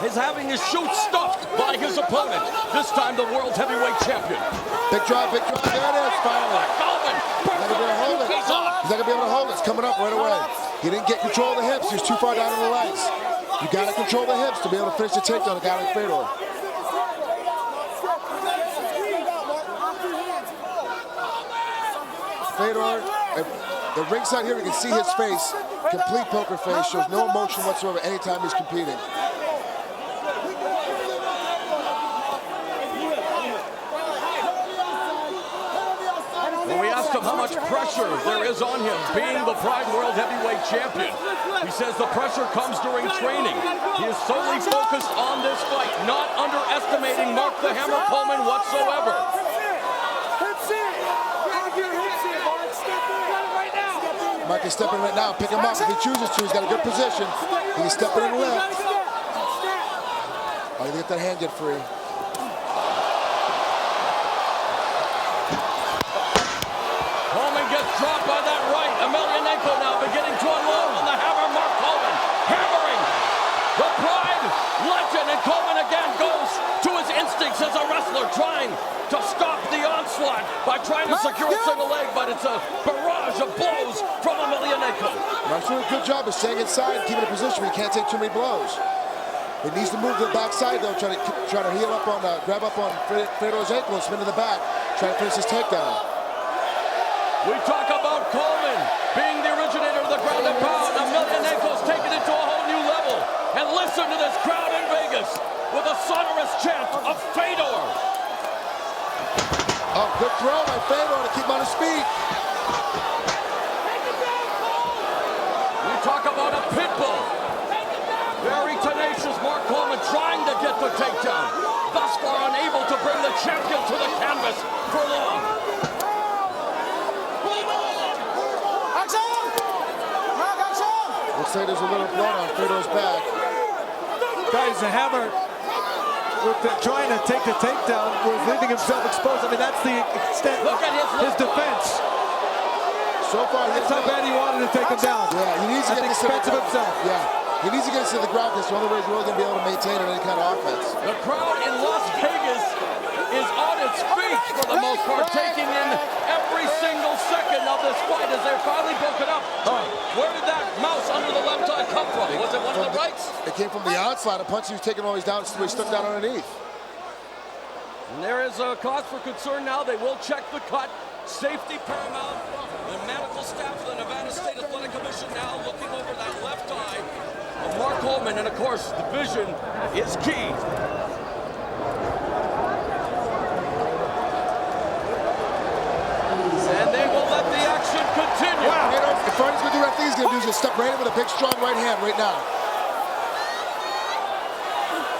is having his chute stuffed by his opponent. This time, the world heavyweight champion. Big drive, there it is, finally. He's not gonna be able to hold it. He's not gonna be able to hold it. It's coming up right away. He didn't get control of the hips. He was too far down on the legs. You gotta control the hips to be able to finish the takedown of a guy like Fedor. Fedor, the ringside here, you can see his face, complete poker face, shows no emotion whatsoever anytime he's competing. When we asked him how much pressure there is on him being the Pride World Heavyweight Champion, he says the pressure comes during training. He is solely focused on this fight, not underestimating Mark the Hammer Coleman whatsoever. Mark is stepping right now. Pick him up if he chooses to. He's got a good position. He can step in and lift. Oh, you get that hand get free. Coleman gets dropped by that right. Emelianeko now beginning to unload on the hammer. Mark Coleman hammering the Pride legend. And Coleman again goes to his instincts as a wrestler, trying to stop the onslaught by trying to secure a single leg, but it's a barrage of blows from Emelianeko. Mark's doing a good job of staying inside, keeping a position where he can't take too many blows. He needs to move to the backside though, try to heel up on, grab up on Fedor's ankle and spin to the back, try to finish his takedown. We talk about Coleman being the originator of the ground and pound. Emelianeko's taken it to a whole new level. And listen to this crowd in Vegas with a sonorous chant of Fedor. Oh, good throw by Fedor to keep him on his feet. We talk about a pit bull. Very tenacious Mark Coleman trying to get the takedown. Thus far unable to bring the champion to the canvas for long. Looks like there's a little blood on Fedor's back. Guys, the Hammer, trying to take the takedown, was leaving himself exposed. I mean, that's the extent of his defense. So far, that's how bad he wanted to take him down. Yeah, he needs to get at the expense of himself. Yeah, he needs to get us to the ground. That's the only way he's really going to be able to maintain any kind of offense. The crowd in Las Vegas is on its feet for the most part, taking in every single second of this fight as they're finally broken up. Where did that mouse under the left eye come from? Was it one of the rights? It came from the onslaught. A punch he was taking while he's down, so he stuck down underneath. And there is a cause for concern now. They will check the cut. Safety paramount. The medical staff of the Nevada State Athletic Commission now looking over that left eye of Mark Coleman. And of course, the vision is key. And they will let the action continue. Wow. If Baroni's going to do what he's going to do is just step right in with a big, strong right hand right now.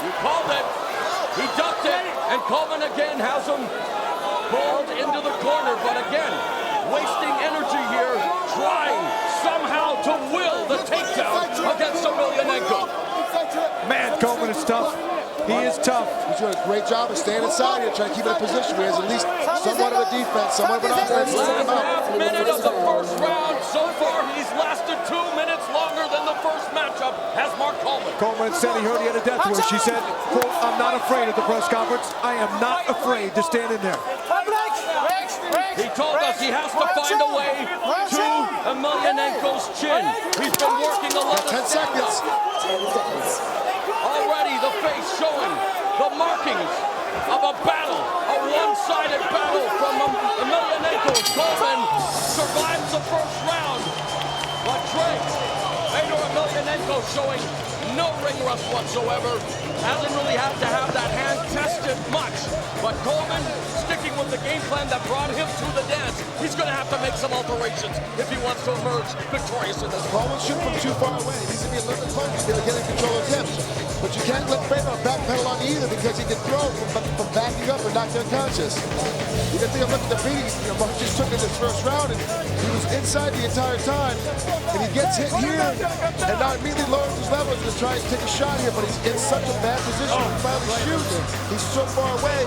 You called it. He ducked it. And Coleman again has him pulled into the corner. But again, wasting energy here, trying somehow to will the takedown against Emelianeko. Man, Coleman is tough. He is tough. He's doing a great job of staying inside here, trying to keep it in position where he has at least somewhat of a defense, somewhat of an offense. Last half minute of the first round. So far, he's lasted 2 minutes longer than the first matchup as Mark Coleman. Coleman said he heard he had a death wish. He said, quote, "I'm not afraid" at the press conference. "I am not afraid to stand in there." He told us he has to find a way to Emelianeko's chin. He's been working a lot of 10 seconds. Already the face showing the markings of a battle, a one-sided battle from Emelianeko. Coleman survives the first round, but Fedor Emelianeko showing no ring rust whatsoever. Hasn't really had to have that hand tested much, but Coleman sticking with the game plan that brought him to the dance. He's going to have to make some alterations if he wants to emerge victorious in this. Coleman shooting from too far away. He needs to be a little bit closer to getting control of his hips. but you can't let Fedor backpedal on you either because he can throw from backing up and knock you unconscious. You can think of looking at the beating, Mark just took in this first round and he was inside the entire time. And he gets hit here and now immediately lowers his levels to try and take a shot here, but he's in such a bad position when he finally shoots. He's so far away.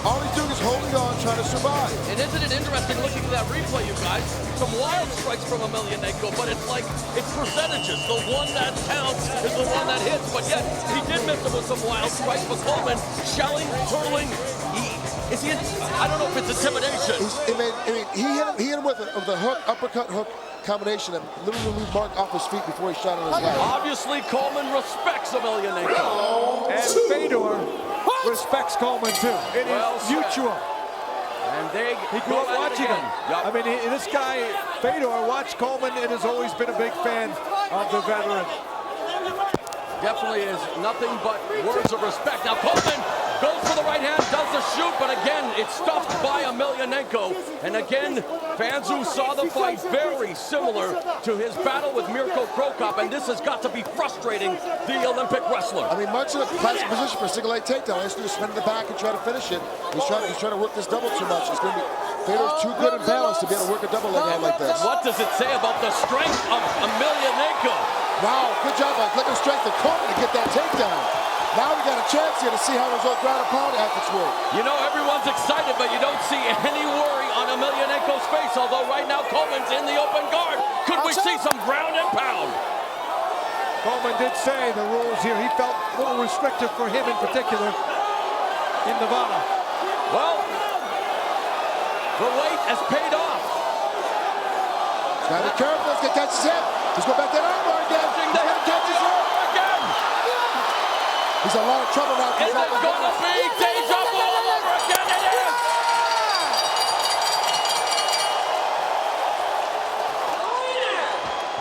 All he's doing is holding on, trying to survive. And isn't it interesting looking at that replay, you guys? Some wild strikes from Emelianeko, but it's like, it's percentages. The one that counts is the one that hits, but yet he did miss him with some wild strikes. But Coleman, shelling, twirling, I don't know if it's intimidation. He hit him with a hook, uppercut, hook combination that literally moved Mark off his feet before he shot on his leg. Obviously, Coleman respects Emelianeko. And Fedor respects Coleman too. It is mutual. And he grew up watching him. I mean, this guy, Fedor, watched Coleman and has always been a big fan of the veteran. Definitely is nothing but words of respect. Now Coleman goes for the right hand, does the shoot, but again, it's stuffed by Emelianeko. And again, fans who saw the fight very similar to his battle with Mirko Krokop, and this has got to be frustrating the Olympic wrestler. I mean, Mark's in a classic position for a single leg takedown. He has to spin in the back and try to finish it. He's trying to work this double too much. It's going to be Fedor's too good and balanced to be able to work a double leg out like this. What does it say about the strength of Emelianeko? Wow, good job by clicking strength of Coleman to get that takedown. Now we got a chance here to see how his old ground and pound efforts work. You know, everyone's excited, but you don't see any worry on Emelianeko's face, although right now Coleman's in the open guard. Could we see some ground and pound? Coleman did say the rules here, he felt a little restrictive for him in particular in Nevada. Well, the wait has paid off. Gotta be careful, let's get catch his hip. Let's go back that armbar again. He's gonna catch his hip. Again. He's in a lot of trouble now. Is it gonna be deja vu all over again? It is.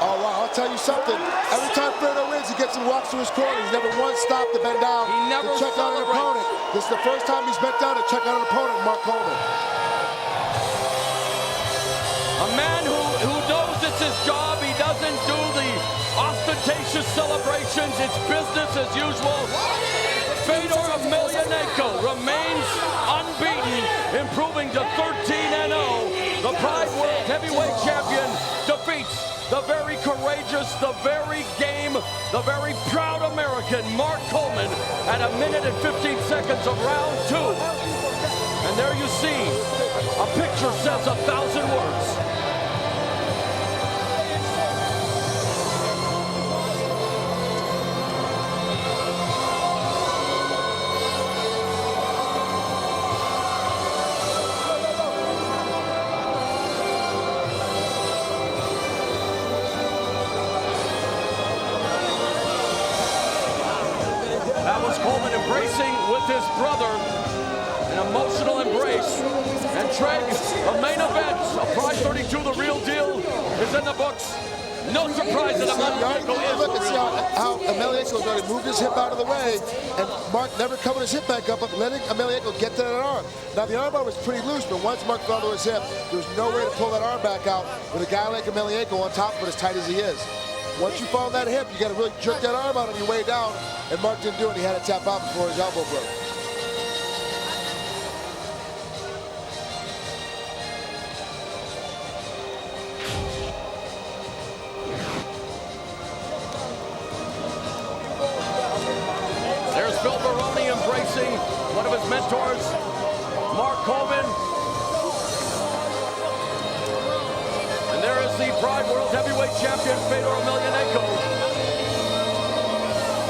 Oh wow, I'll tell you something. Every time Fedor wins, he gets and walks to his corner. He's never once stopped to bend down to check out an opponent. This is the first time he's bent down to check out an opponent, Mark Coleman. A man who knows it's his job. He doesn't do the ostentatious celebrations. It's business as usual. Fedor Emelianeko remains unbeaten, improving to 13-0. The Pride World Heavyweight Champion defeats the very courageous, the very game, the very proud American Mark Coleman at 1 minute and 15 seconds of round 2. And there you see, a picture says 1,000 words. That was Coleman embracing with his brother, an emotional embrace. And Treg, the main event of Pride 32, the real deal, is in the books. No surprise that Emelianeko is Look and see how Emelianeko already moved his hip out of the way, and Mark never covered his hip back up, but letting Emelianeko get to that arm. Now the armbar was pretty loose, but once Mark fell to his hip, there was no way to pull that arm back out with a guy like Emelianeko on top of it as tight as he is. Once you fall that hip, you got to really jerk that arm out on your way down, and Mark didn't do it. He had to tap out before his elbow broke. There's Phil Baroni embracing one of his mentors, Mark Coleman. And there is the Pride World Heavyweight Champion, Fedor Emelianeko.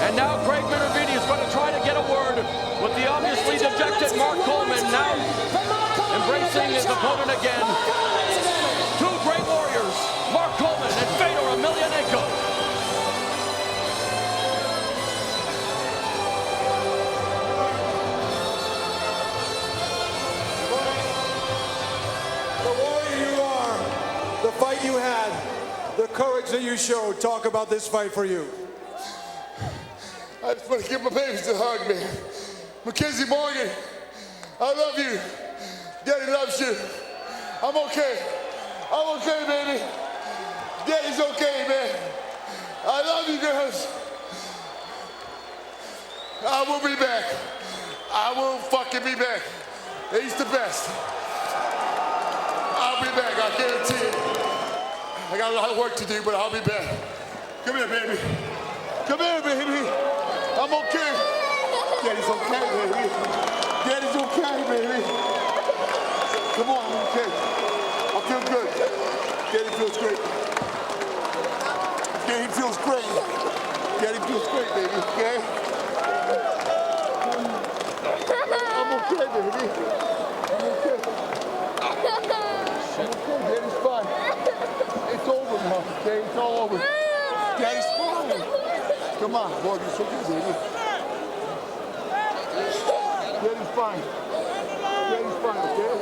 And now Craig Minervini is going to try to get a word with the obviously dejected Mark Coleman, now embracing his opponent again. Two great warriors, Mark Coleman and Fedor Emelianeko. The fight you had, the courage that you showed. Talk about this fight for you. I just want to give my babies a hug, man. Mackenzie Morgan, I love you. Daddy loves you. I'm okay. I'm okay, baby. Daddy's okay, man. I love you, girls. I will be back. I will fucking be back. He's the best. I'll be back, I guarantee it. I got a lot of work to do, but I'll be back. Come here, baby. Come here, baby. I'm okay. Daddy's okay, baby. Daddy's okay, baby. Come on, I'm okay. I feel good. Daddy feels great. Daddy feels great. Daddy feels great, baby, okay? I'm okay, baby. I'm okay. I'm okay, Daddy's fine. It's over now, okay? It's all over. Daddy's fine. Come on, boy, you're so good, baby. Daddy's fine. Daddy's fine, okay?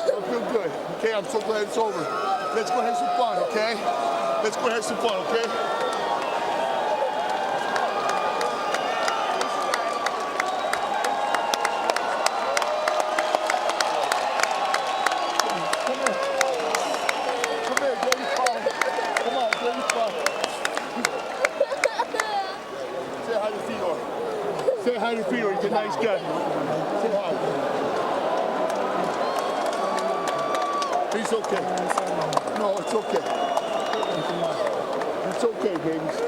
I feel good. Okay, I'm so glad it's over. Let's go have some fun, okay? Let's go have some fun, okay? Say hi to Fedor, he's a nice guy. Say hi. He's okay. No, it's okay. It's okay, babies.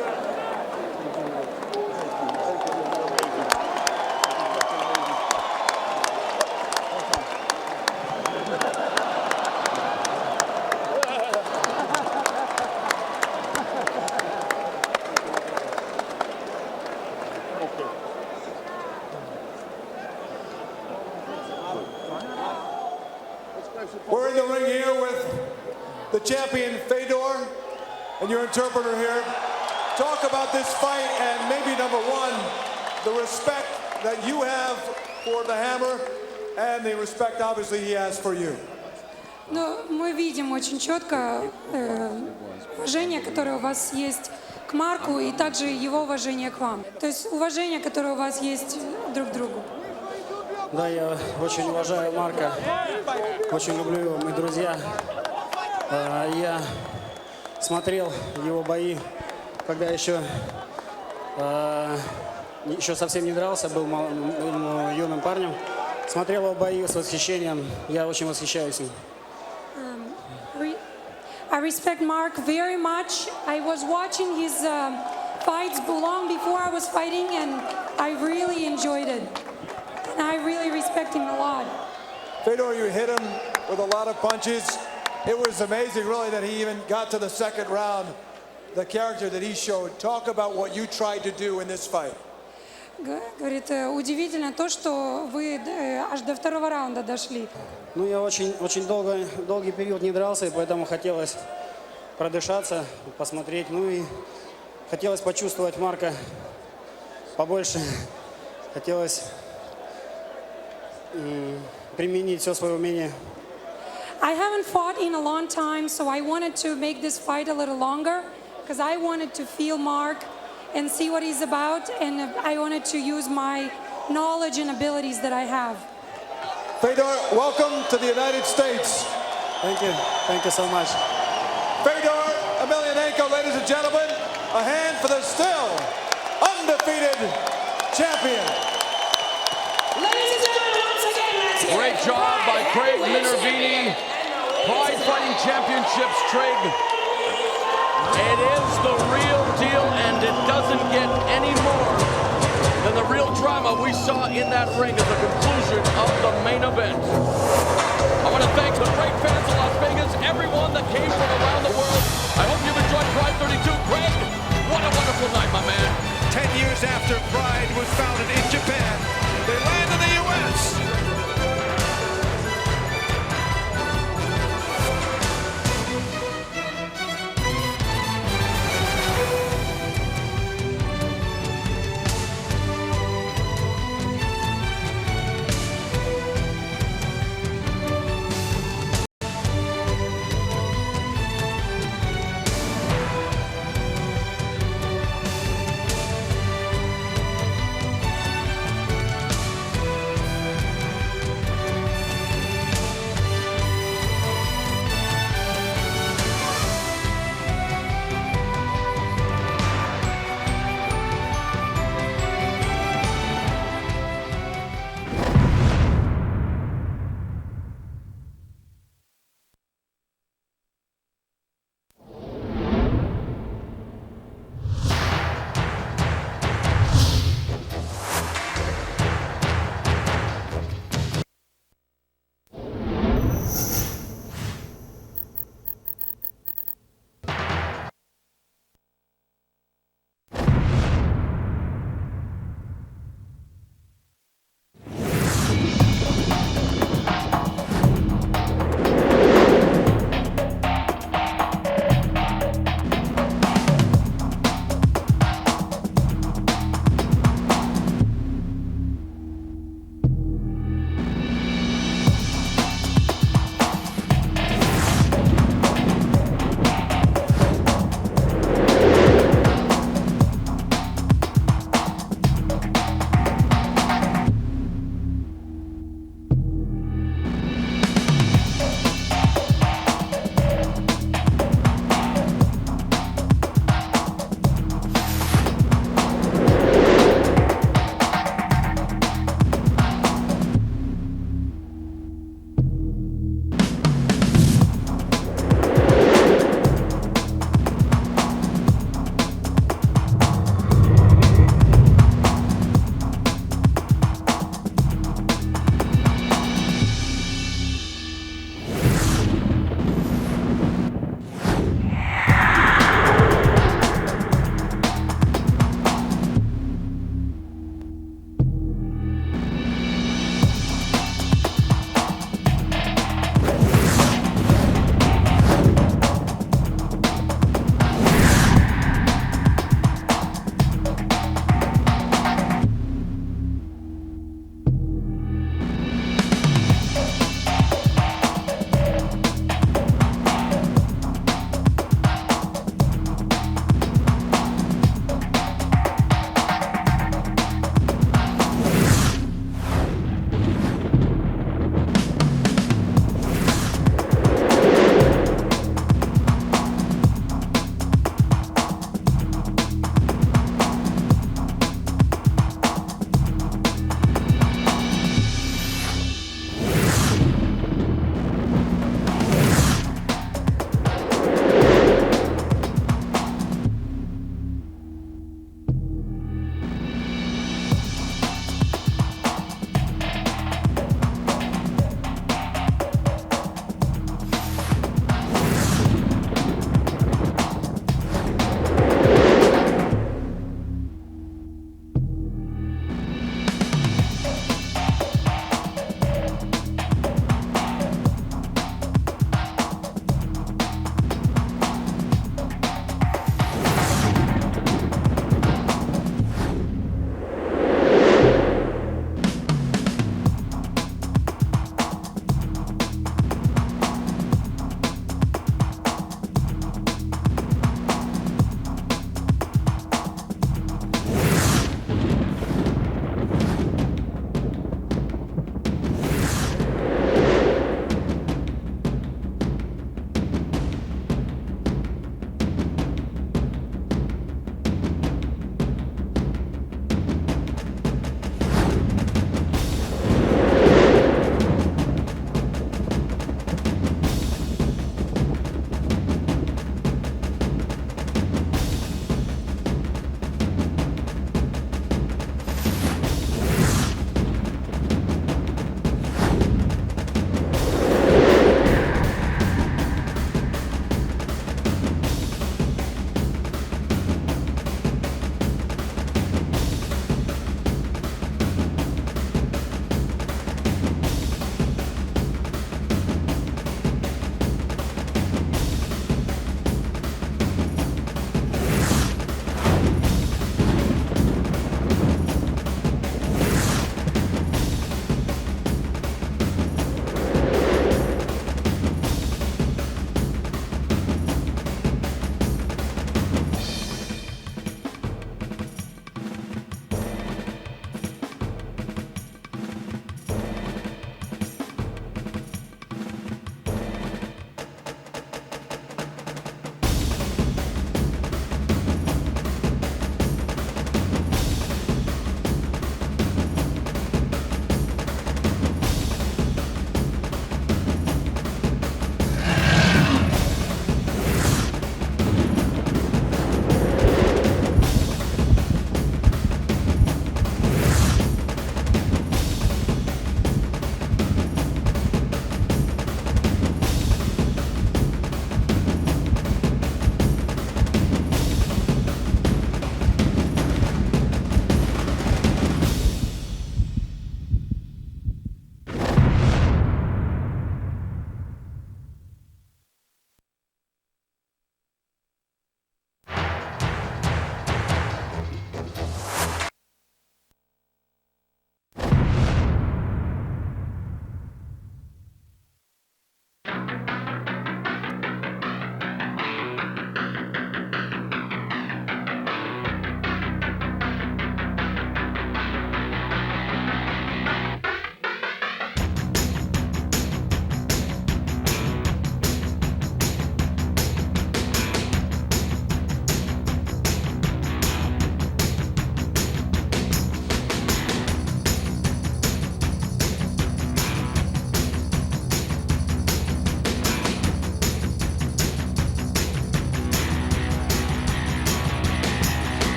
We're in the ring here with the champion Fedor and your interpreter here. Talk about this fight and maybe number one, the respect that you have for the Hammer and the respect obviously he has for you. Ну, мы видим очень четко уважение, которое у вас есть к Марку, и также его уважение к вам. То есть уважение, которое у вас есть друг к другу. Да, я очень уважаю Марка, очень люблю его, мы друзья. Я смотрел его бои, когда еще совсем не дрался, был юным парнем. Смотрел его бои с восхищением, я очень восхищаюсь им. I respect Mark very much. I was watching his fights long before I was fighting, and I really enjoyed it. And I really respect him a lot. Fedor, you hit him with a lot of punches. It was amazing, really, that he even got to the second round. The character that he showed. Talk about what you tried to do in this fight. Говорит, удивительно то, что вы аж до второго раунда дошли. Ну, я очень долгий период не дрался, и поэтому хотелось продышаться, посмотреть. Ну и хотелось почувствовать Марка побольше. Хотелось применить все свое умение. I haven't fought in a long time, so I wanted to make this fight a little longer because I wanted to feel Mark and see what he's about, and I wanted to use my knowledge and abilities that I have. Fedor, welcome to the United States. Thank you so much. Fedor Emelianeko, ladies and gentlemen, a hand for the still undefeated champion. Ladies and gentlemen, once again, let's hear Great it. job by Craig Minervini. Pride Fighting Championships, Craig. It is the real deal, and it doesn't get any more than the real drama we saw in that ring at the conclusion of the main event. I want to thank the great fans of Las Vegas, everyone that came from around the world. I hope you've enjoyed Pride 32. Craig, what a wonderful night, my man. 10 years after Pride was founded in Japan, they landed the